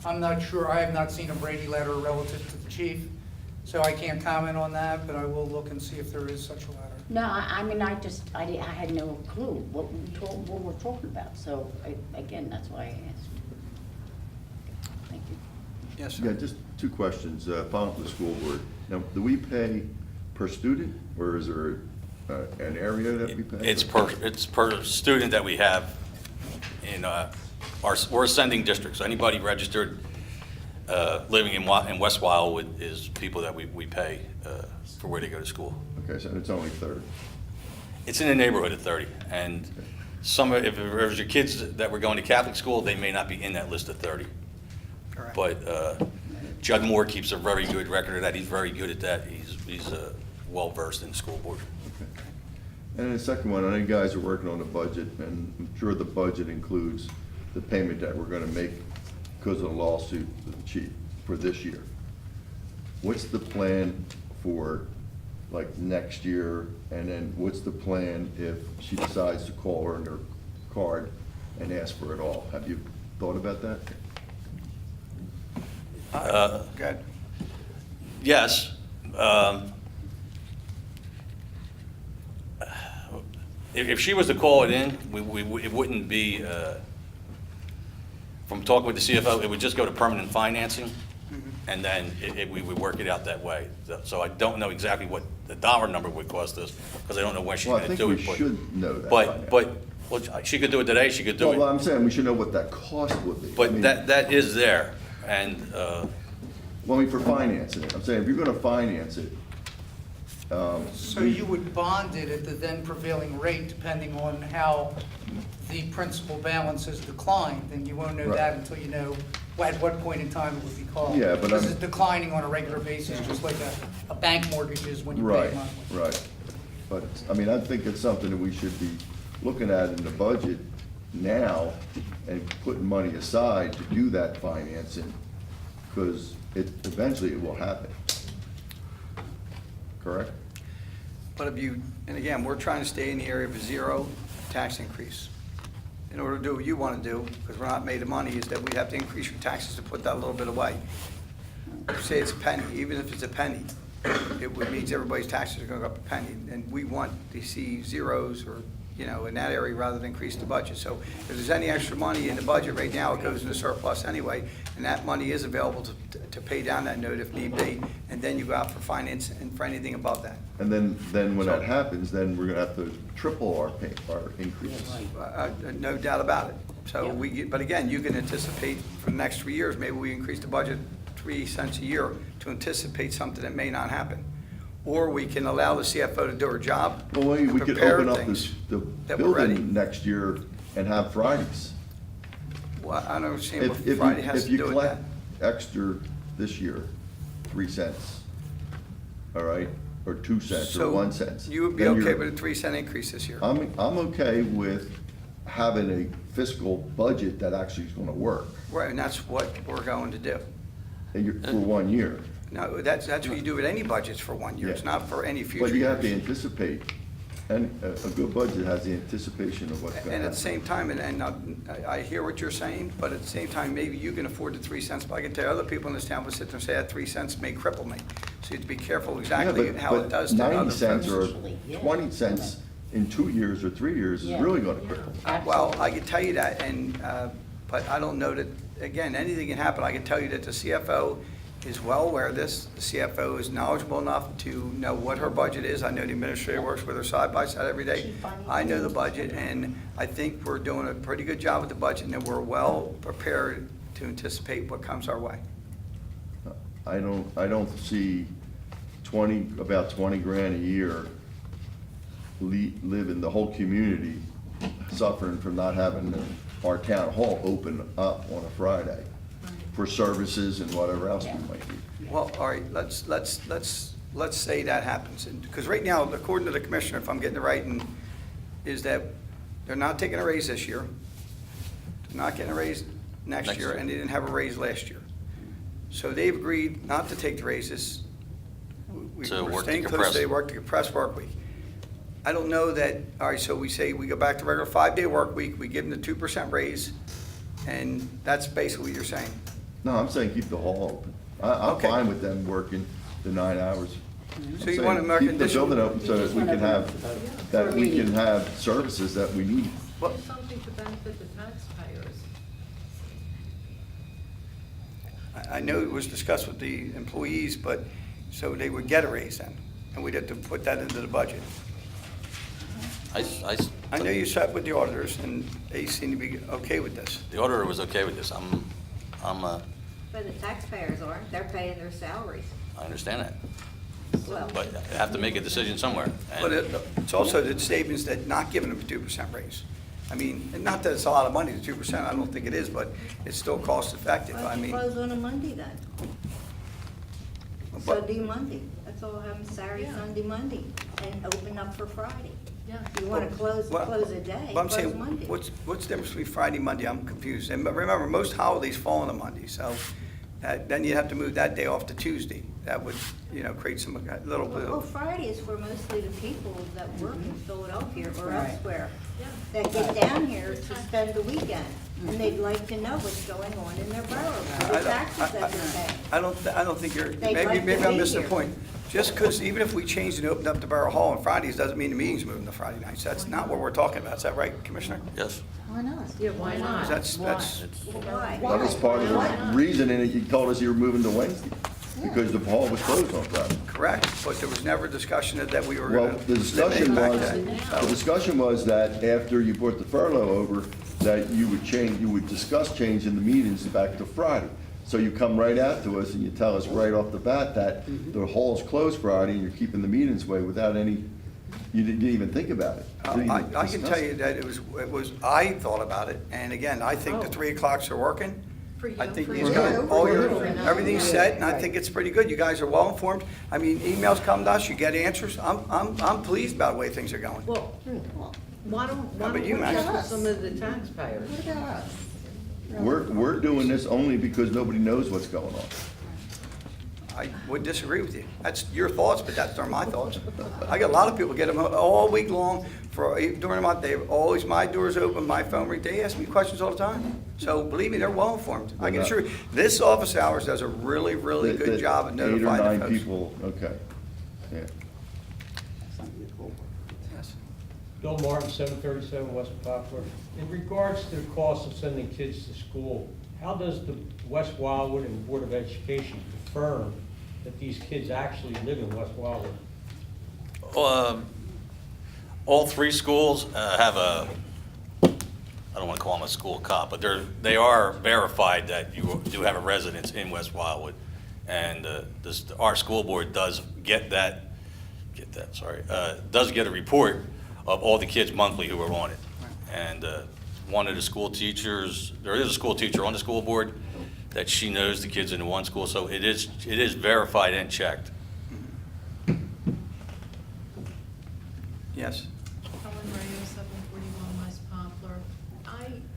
I'm not sure, I have not seen a Brady letter relative to the chief, so I can't comment on that, but I will look and see if there is such a letter. No, I mean, I had no clue what we're talking about. So, again, that's why I asked. Thank you. Yes, sir. Yeah, just two questions, following up the school board. Now, do we pay per student, or is there an area that we pay? It's per student that we have in we're a sending district, so anybody registered living in West Wildwood is people that we pay for where they go to school. Okay, so it's only 30. It's in the neighborhood of 30, and if there's your kids that were going to Catholic school, they may not be in that list of 30. Correct. But Judd Moore keeps a very good record of that. He's very good at that. He's well-versed in the school board. Okay. And the second one, I know you guys are working on the budget, and I'm sure the budget includes the payment that we're gonna make because of the lawsuit with the chief for this year. What's the plan for, like, next year? And then what's the plan if she decides to call her in her card and ask for it all? Have you thought about that? Good. Yes. If she was to call it in, it wouldn't be, from talking with the CFO, it would just go to permanent financing, and then we would work it out that way. So I don't know exactly what the dollar number would cost us, because I don't know when she's Well, I going to think do we it. but- should know that by now. Well, she could do it today, she could do Well, it, I'm saying we should know what that cost would be. I but mean- that is there, and, Well, I mean, for financing it, I'm saying, if you're gonna finance it, So you would bond it at the then prevailing rate, depending on how the principal balance has declined, and you won't know that Right. until you know at what point in time it would be called. Yeah, but Because I'm- it's declining on a regular basis, just like a bank mortgage is when you pay right, monthly. right. But, I mean, I think it's something that we should be looking at in the budget now and putting money aside to do that financing, because eventually it will happen. Correct? But and again, we're trying to stay in the area of a zero tax increase. In order to do what you want to do, because we're not made of money, is that we have to increase your taxes to put that little bit away. Say it's a penny, even if it's a penny, it means everybody's taxes are going to go up a penny. And we want to see zeros or, in that area rather than increase the budget. So if there's any extra money in the budget right now, it goes into surplus anyway. And that money is available to pay down that note if need be. And then you go out for finance and for anything above that. And then when that happens, then we're gonna have to triple our increases. No doubt about it. So but again, you can anticipate for the next 3 years, maybe we increase the budget 3 cents a year to anticipate something that may not happen. Or we can allow the CFO to do her job. Well, and we could prepare open up things the that we're ready. building next year and have Fridays. Well, I don't understand what If Friday has to do with that. If you collect extra this year, 3 cents, all right, or 2 cents, or 1 cent. So you would be then okay you're- with a 3-cent increase this year? I'm okay with having a fiscal budget that actually is gonna work, Right, and that's what we're going to do. and for 1 year. No, that's what you do with any budgets for 1 year. It's Yeah. not for any future But you have to years. anticipate And a good budget has the anticipation of what's going to happen. And at the same time, I hear what you're saying, but at the same time, maybe you can afford the 3 cents, but I can tell you other people in this town will sit there and say that 3 cents may cripple me. So you have to be careful exactly how it does to other 90 cents or folks. 20 cents in 2 years or 3 years is Yeah. really going to cripple. Well, I can tell you that, but I don't know that, again, anything can happen. I can tell you that the CFO is well aware of this. The CFO is knowledgeable enough to know what her budget is. I know the administrator works with her side by side every day. I know the budget, and I think we're doing a pretty good job with the budget, and that we're well prepared to anticipate what comes our way. I don't see about 20 grand a year live in the whole community suffering from not having our town hall open up on a Friday for services and whatever else we might need. Well, all right, let's say that happens, because right now, according to the commissioner, if I'm getting it right, is that they're not taking a raise this year, they're not getting a raise next year, and they didn't have a raise last year. So they've agreed not to take the raises. To We're work the staying close, compressed. they work the compressed work week. I don't know that, all right, so we say we go back to regular 5-day work week, we give them the 2% raise, and that's basically what you're saying. No, I'm saying keep the hall open. I'm Okay. fine with them working the 9 hours. So you want to make Keep the additional? building open so that we can have services that we need. Well, Do something to benefit the taxpayers. I know it was discussed with the employees, but, so they would get a raise then, and we'd have to put that into the budget. I know you sat with the auditors, and they seem to be okay with this. The auditor was okay with this. But the taxpayers aren't, they're paying their salaries. I understand that, Well, but you have to make a decision somewhere. But And it's also the statements that not giving them a 2% raise. I mean, and not that it's a lot of money, the 2%, I don't think it is, but it's still cost effective. why I don't you mean, close on a Monday then? but- Sunday, Monday. That's all happen Saturday, Yeah. Sunday, Monday, and open up for Friday. Yeah. If you want to close Well, a day, but I'm close saying, Monday. what's the difference between Friday, Monday? I'm confused. And remember, most holidays fall on a Monday, so then you have to move that day off to Tuesday. That would, create some, a little bit Well, of, Friday is for mostly the people that work in Philadelphia or Right. elsewhere, Yeah. that get down here to spend the weekend, and they'd like to know what's going on in their borough, the taxes that they're paying. I don't think you're, They'd like maybe to I'm be missing the here. point. Just because, even if we changed and opened up the Borough Hall on Fridays, doesn't mean the meeting's moving to Friday nights. That's not what we're talking about. Is that right, Commissioner? yes, Why not? Yeah, why not? That's, Why? That was part of the reason, and you told us you were moving to Wednesday, because the hall was closed on Friday. correct, but there was never a discussion that we were Well, going to. the discussion was that after you brought the furlough over, that you would discuss changing the meetings back to Friday. So you come right out to us and you tell us right off the bat that the hall's closed Friday and you're keeping the meetings away without any, you didn't even think about it. Didn't even I can discuss tell you it. that I thought about it, and again, I think the 3 o'clocks are working. For you, I think for these you. guys, Yeah. everything's set, and I think it's pretty good. You guys are well informed. I mean, emails come to us, you get answers. I'm pleased about the way things are going. Well, why don't How about we you, Max? check with some of the taxpayers? What about us? We're doing this only because nobody knows what's going on. I would disagree with you. That's your thoughts, but that's not my thoughts. I got a lot of people get them all week long during the month. They have always, my door's open, my phone rings. They ask me questions all the time. So believe me, they're well informed. I can assure you, this office hours does a really, really good job of notifying the 8 or 9 folks. people, okay, yeah. Something cool. Yes. Bill Martin, 737 West Poplar. In regards to the cost of sending kids to school, how does the West Wildwood and Board of Education confirm that these kids actually live in West Wildwood? all 3 schools have a, I don't want to call them a school cop, but they are verified that you do have a residence in West Wildwood. And our school board does get does get a report of all the kids monthly who are on it. And one of the school teachers, there is a school teacher on the school board that she knows the kids in the one school, so it is verified and checked. Yes. Helen Rayo, 741 West Poplar.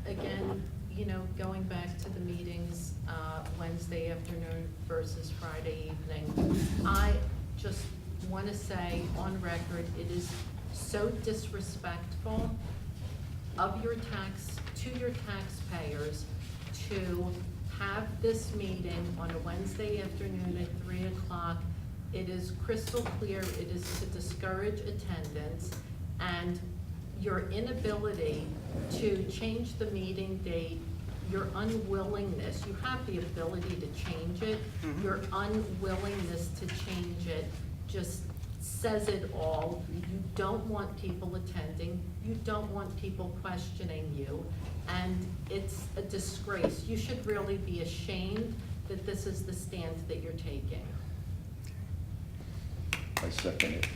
Again, going back to the meetings, Wednesday afternoon versus Friday evening, I just want to say on record, it is so disrespectful of your to your taxpayers to have this meeting on a Wednesday afternoon at 3 o'clock. It is crystal clear, it is to discourage attendance, and your inability to change the meeting date, your unwillingness, you have the ability to change it, your unwillingness to change it just says it all. You don't want people attending, you don't want people questioning you, and it's a disgrace. You should really be ashamed that this is the stance that you're taking. I second it.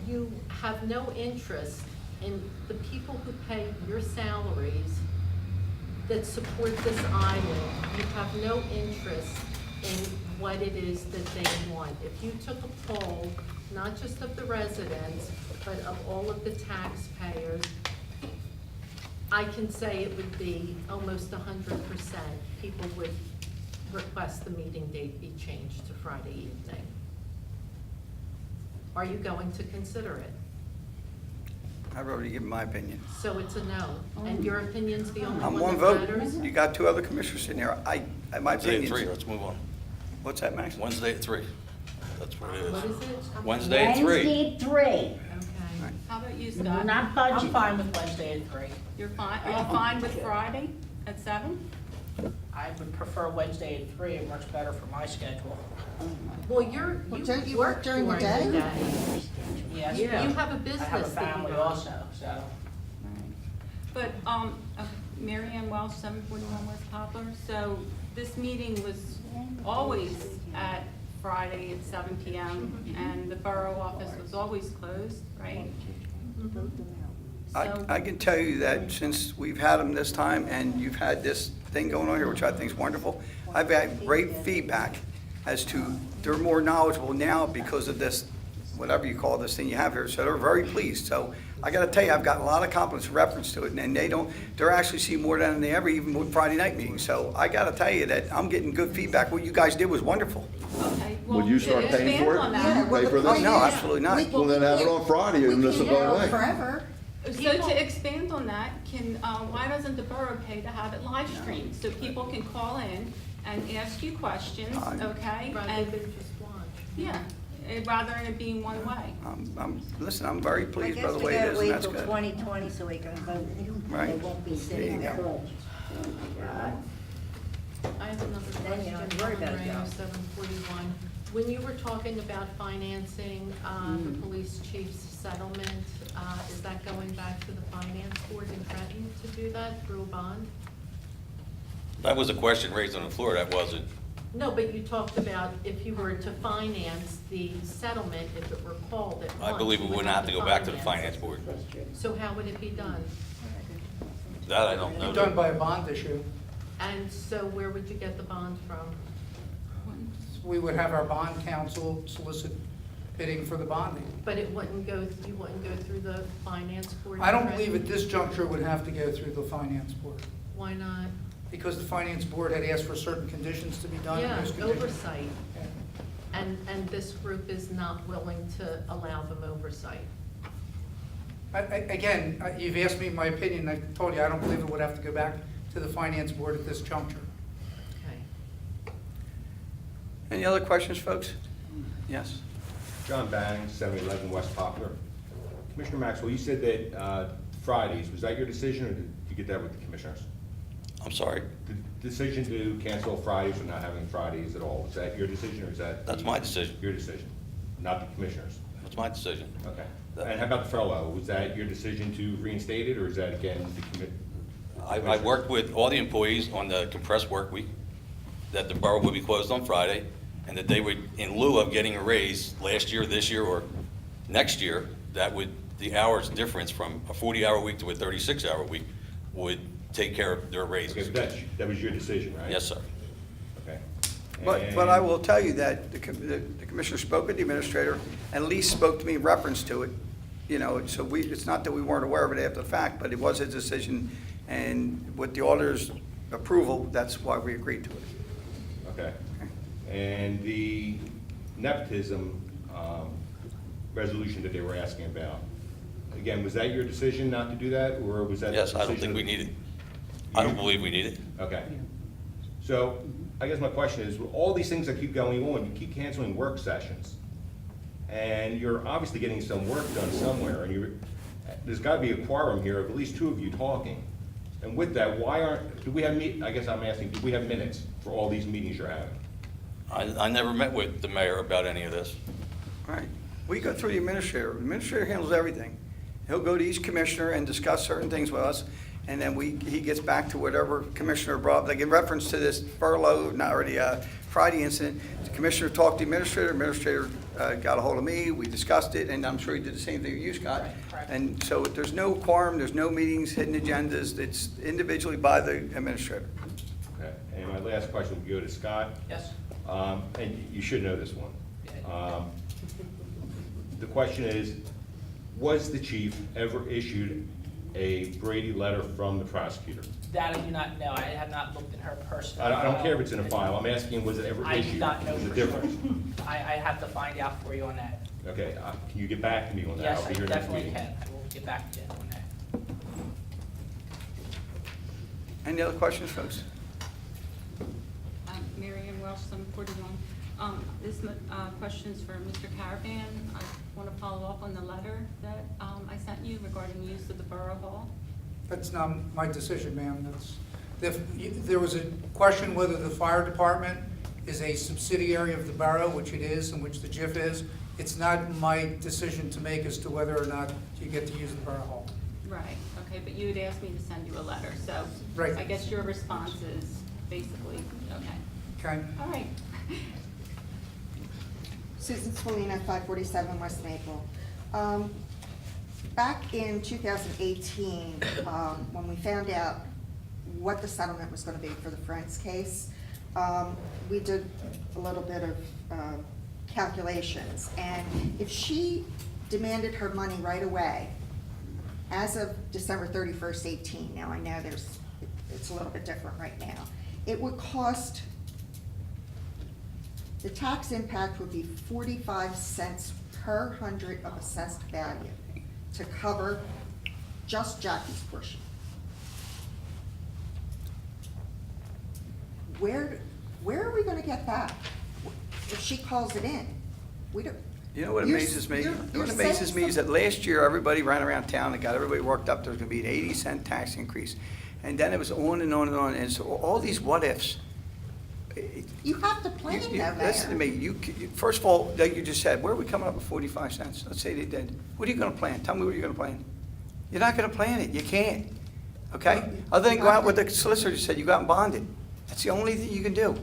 You have no interest in the people who pay your salaries that support this island. You have no interest in what it is that they want. If you took a poll, not just of the residents, but of all of the taxpayers, I can say it would be almost 100%. People would request the meeting date be changed to Friday evening. Are you going to consider it? I've already given my opinion. So it's a no, and your opinion's the only I'm one one that vote. matters? You got two other commissioners in here. My Wednesday at opinion. 3, let's move on. What's that, Max? Wednesday at 3. That's what it What is. is it? Wednesday at 3. Wednesday at 3. Okay. How about you, We're Scott? not I'm budgeting. fine with Wednesday at 3. You're fine, are you fine with Friday at 7? I would prefer Wednesday at 3, it works better for my schedule. Well, Well, you don't you work during the day? Yes, You but have a I business have a that you family run. also, so. But, Mary Ann Welch, 741 West Poplar, so this meeting was always at Friday at 7 PM, and the borough office was always closed, right? So- I can tell you that since we've had them this time and you've had this thing going on here, which I think is wonderful, I've had great feedback as to they're more knowledgeable now because of this, whatever you call this thing you have here, so they're very pleased. So I gotta tell you, I've got a lot of compliments in reference to it, and they're actually seeing more than they ever, even with Friday night meetings. So I gotta tell you that I'm getting good feedback. What you guys did was wonderful. Okay, Would you start paying expand for it? on Will that. you pay for well, this? No, absolutely not. Well, then have it on Friday, and this will go away. Forever. So to expand on that, why doesn't the borough pay to have it live streamed? So people can call in and ask you questions, okay? Rather And, than just watch. yeah, rather than it being one way. Listen, I'm very I pleased by guess the we way it gotta is, and wait that's till good. 2020 so we can vote. Right. They won't be sitting There you there. go. I have another Then you question don't have to worry on about it, Ray Joe. 741. When you were talking about financing the police chief's settlement, is that going back to the finance board in Trenton to do that through a bond? That was a question raised on the floor, that wasn't. No, but you talked about if you were to finance the settlement, if it were called at once. I believe we you wouldn't have to go back to the finance board. So how would it be done? That I don't know. Done by a bond issue. And so where would you get the bond from? We would have our bond counsel solicit bidding for the bonding. But you wouldn't go through the finance board? I don't Fred? believe at this juncture would have to go through the finance board, Why not? because the finance board had asked for certain conditions to be done. and Yeah, those conditions- oversight. And this group is not willing to allow them oversight. Again, you've asked me my opinion, I told you, I don't believe it would have to go back to the finance board at this juncture. Okay. Any other questions, folks? Yes? John Banning, 711 West Poplar. Commissioner Maxwell, you said that Fridays, was that your decision, or did you get that with the commissioners? I'm sorry, The decision to cancel Fridays or not having Fridays at all, is that your decision, or is that? that's my decision. Your decision, not the commissioners? That's my decision. Okay. And how about the furlough? Was that your decision to reinstate it, or is that, again, the I worked with all the employees on the compressed work week, that the borough would be closed on Friday, and that they would, in lieu of getting a raise last year, this year, or next year, that would, the hours difference from a 40-hour week to a 36-hour week would take care of their Okay, raises. but that was your decision, right? Yes, sir. Okay. But I will tell you that the commissioner spoke with the administrator, and at least spoke to me in reference to it. You know, so it's not that we weren't aware of it after the fact, but it was his decision, and with the auditor's approval, that's why we agreed to it. Okay. And the nepotism resolution that they were asking about. Again, was that your decision not to do that, or was that? Yes, I don't think we need it. I don't believe we need it. Okay. So, I guess my question is, with all these things that keep going on, you keep canceling work sessions, and you're obviously getting some work done somewhere, and there's gotta be a quorum here of at least two of you talking. And with that, do we have I guess I'm asking, do we have minutes for all these meetings you're having? I never met with the mayor about any of this. All right, we go through the administrator. The administrator handles everything. He'll go to each commissioner and discuss certain things with us, and then he gets back to whatever commissioner brought, like in reference to this furlough, Friday incident, the commissioner talked to the administrator got a hold of me, we discussed it, and I'm sure he did the same thing with you, Scott. Right. And so there's no quorum, there's no meetings, hidden agendas, it's individually by the administrator. Okay, and my last question would go to Scott. Yes? And you should know this one. The question is, was the chief ever issued a Brady letter from the prosecutor? That I do not know. I have not looked at her personally. I don't care if it's in a file, I'm asking, was it ever I issued? do not know There's a for sure. difference. I have to find out for you on that. Okay, can you get back to me on that? Yes, I'll I be here next definitely meeting. can. I will get back to you on that. Any other questions, folks? Mary Ann Welch, 741. This question's for Mr. Caravan. I want to follow up on the letter that I sent you regarding use of the Borough Hall. That's not my decision, ma'am. There was a question whether the fire department is a subsidiary of the borough, which it is, and which the JIF is. It's not my decision to make as to whether or not you get to use the borough hall. Right, okay, but you had asked me to send you a letter, so Right. I guess your response is basically, okay. Okay? All right. Susan Swalina, 547 West Maple. Back in 2018, when we found out what the settlement was going to be for the Friends case, we did a little bit of calculations. And if she demanded her money right away, as of December 31st, 18, now I know it's a little bit different right now, it would cost, the tax impact would be 45 cents per 100 of assessed value to cover just Jackie's portion. Where are we gonna get that if she calls it in? We don't. You know what amazes me? You're What saying amazes me is that last year, everybody ran around town and got everybody worked up, there was gonna be an 80-cent tax increase. And then it was on and on and on, and so all these what-ifs. You have to plan though, Mayor. Listen to me, first of all, like you just said, where are we coming up with 45 cents? Let's say they did. What are you gonna plan? Tell me what you're gonna plan. You're not gonna plan it, you can't, okay? Other than go out with the solicitor just said, you got bonded. That's the only thing you can do.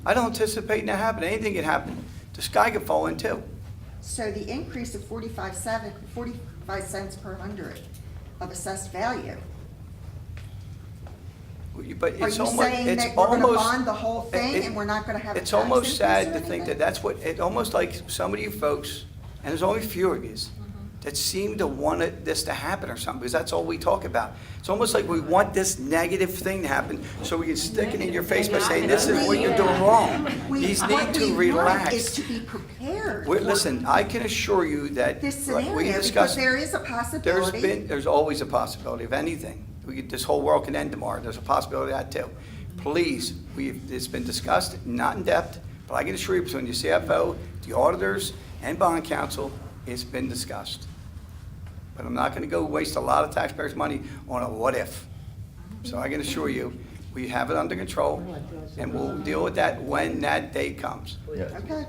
I don't anticipate that happening, anything can happen. The sky could fall in too. So the increase of 45 cents per 100 of assessed value. But Are it's you almost, saying it's that we're gonna almost. bond the whole thing and we're not gonna have a It's tax almost increase sad or to think anything? that that's what, it almost like some of you folks, and there's only a few of you, that seem to want this to happen or something, because that's all we talk about. It's almost like we want this negative thing to happen, so we can stick it in your face by saying, this is what you're doing wrong. These need to What we want relax. is to be prepared Listen, I can assure you that. this like we scenario, because discussed, there is a possibility. there's always a possibility of anything. This whole world can end tomorrow. There's a possibility of that too. Please, it's been discussed, not in depth, but I can assure you between the CFO, the auditors, and bond counsel, it's been discussed. But I'm not gonna go waste a lot of taxpayers' money on a what if. So I can assure you, we have it under control, and we'll deal with that when that day comes. Yeah. Okay.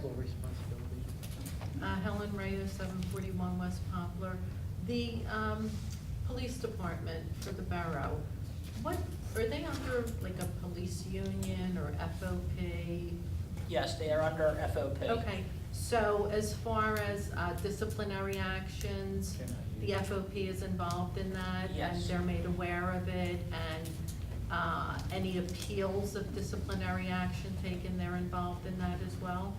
Helen Reyes, 741 West Poplar. The police department for the borough, what, are they under like a police union or FOP? Yes, they are under FOP. Okay, so as far as disciplinary actions, the FOP is involved in that? Yes. And they're made aware of it, and any appeals of disciplinary action taken, they're involved in that as well?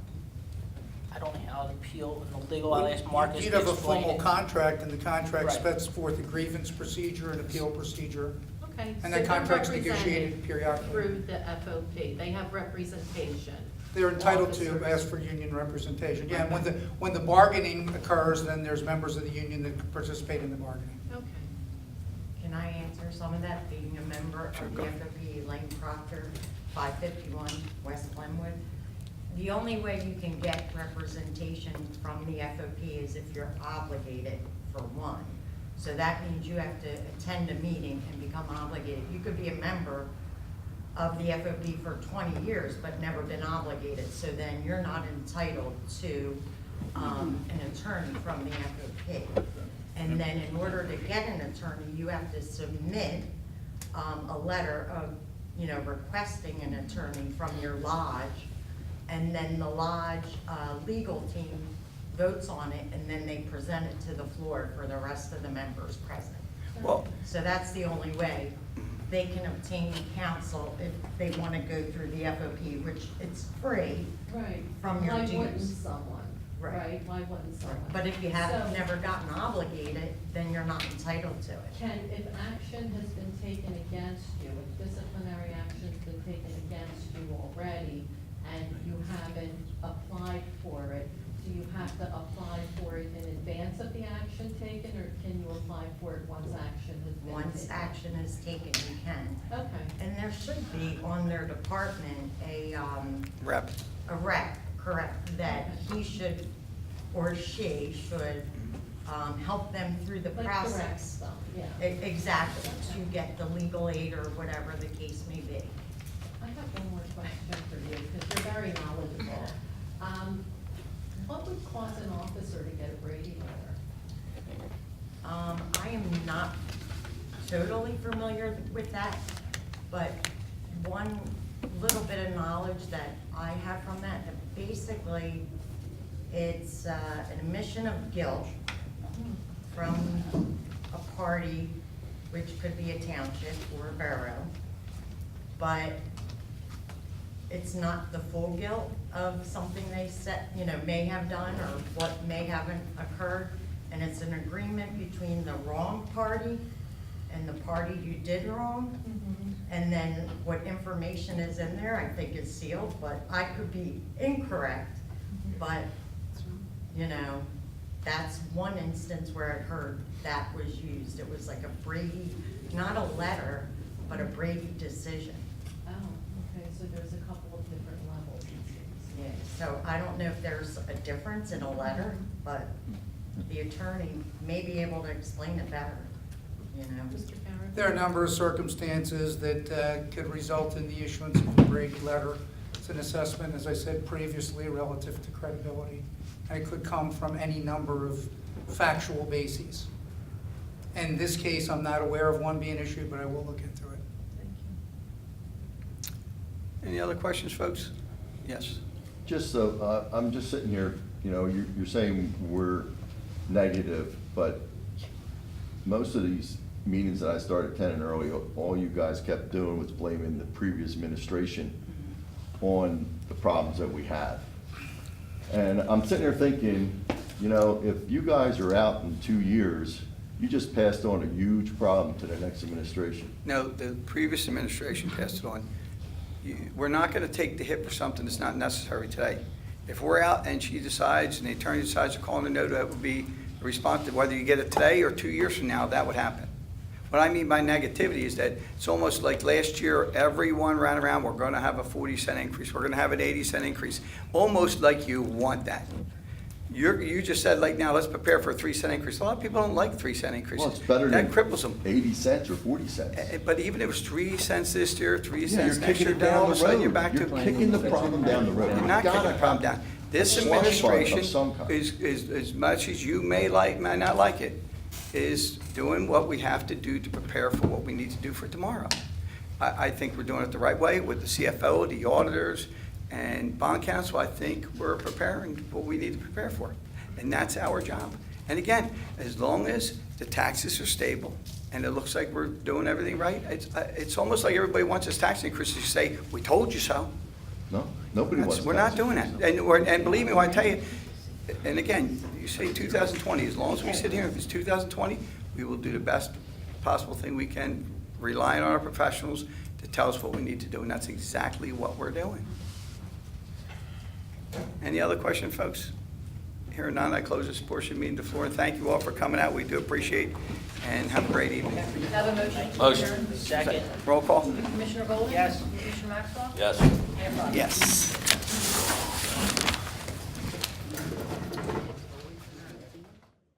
I don't know how to appeal in the legal, I'll ask Marcus You'd to have a explain formal it. contract, and the contract Right. sets forth a grievance procedure, an appeal procedure. Okay. And so that contract's they're negotiated represented periodically. through the FOP, they have representation. They're entitled to officers. ask for union representation. Yeah, and when the bargaining occurs, then there's members of the union that participate in the bargaining. Okay. Can I answer some of that, being a member of the FOP, Elaine Proctor, 551 West Glenwood? The only way you can get representation from the FOP is if you're obligated for one. So that means you have to attend a meeting and become obligated. You could be a member of the FOP for 20 years, but never been obligated. So then you're not entitled to an attorney from the FOP. And then in order to get an attorney, you have to submit a letter of, requesting an attorney from your lodge. And then the lodge legal team votes on it, and then they present it to the floor for the rest of the members present. Well, So that's the only way they can obtain counsel if they want to go through the FOP, which it's free Right. from your Why wouldn't dues. someone, Right. right? Why wouldn't someone? But if you haven't, So- never gotten obligated, then you're not entitled to it. If action has been taken against you, if disciplinary action's been taken against you already, and you haven't applied for it, do you have to apply for it in advance of the action taken, or can you apply for it once action has been taken? Once action is taken, you can. Okay. And there should be on their department a rep. rep, correct, that he should, or she should, help them through the Like direct process. stuff, yeah. Exactly, to get the legal aid or whatever the case may be. I have one more question for you, because you're very knowledgeable. What would cause an officer to get a Brady letter? I am not totally familiar with that, but one little bit of knowledge that I have from that basically it's an admission of guilt from a party, which could be a township or a borough, but it's not the full guilt of something they said, may have done or what may haven't occurred. And it's an agreement between the wrong party and the party you did wrong. And then what information is in there, I think is sealed, but I could be incorrect. But, that's one instance where I heard that was used. It was like a Brady, not a letter, but a Brady decision. Oh, okay, so there's a couple of different levels. Yeah, so I don't know if there's a difference in a letter, but the attorney may be able to explain it better, Mr. Carrigan? There are a number of circumstances that could result in the issuance of a Brady letter. It's an assessment, as I said previously, relative to credibility. And it could come from any number of factual bases. In this case, I'm not aware of one being issued, but I will look into it. Thank you. Any other questions, folks? Yes. Just so, I'm just sitting here, you're saying we're negative, but most of these meetings that I started attending early, all you guys kept doing was blaming the previous administration on the problems that we had. And I'm sitting here thinking, if you guys are out in 2 years, you just passed on a huge problem to the next administration. No, the previous administration passed it on. We're not going to take the hit for something that's not necessary today. If we're out and she decides, and the attorney decides to call in a note, that would be responsive, whether you get it today or 2 years from now, that would happen. What I mean by negativity is that it's almost like last year, everyone ran around, we're going to have a 40-cent increase, we're going to have an 80-cent increase, almost like you want that. You just said, like, now, let's prepare for a 3-cent increase. A lot of people don't like 3-cent increases. Well, it's better than That cripples them. 80 cents or 40 cents. But even if it was 3 cents this year, 3 Yeah, cents you're next year, kicking it then all down of a the sudden you're road. back to. You're kicking the problem down the road. You're You not kicking gotta the problem have down. This slush fund of administration some kind. is, as much as you may not like it, is doing what we have to do to prepare for what we need to do for tomorrow. I think we're doing it the right way with the CFO, the auditors, and bond counsel. I think we're preparing what we need to prepare for. And that's our job. And again, as long as the taxes are stable and it looks like we're doing everything right, it's almost like everybody wants us tax increases to say, we told you so. No, nobody wants. We're not doing that. And believe me when I tell you, and again, you say 2020, as long as we sit here, if it's 2020, we will do the best possible thing we can, relying on our professionals to tell us what we need to do, and that's exactly what we're doing. Any other question, folks? Hearing none, I close this portion of the meeting to the floor, and thank you all for coming out. We do appreciate, and have a great evening. Have a motion to Motion. adjourn? Second. Roll call? Commissioner Bowling? Yes. Commissioner Maxwell? Yes. Mayor Fox? Yes.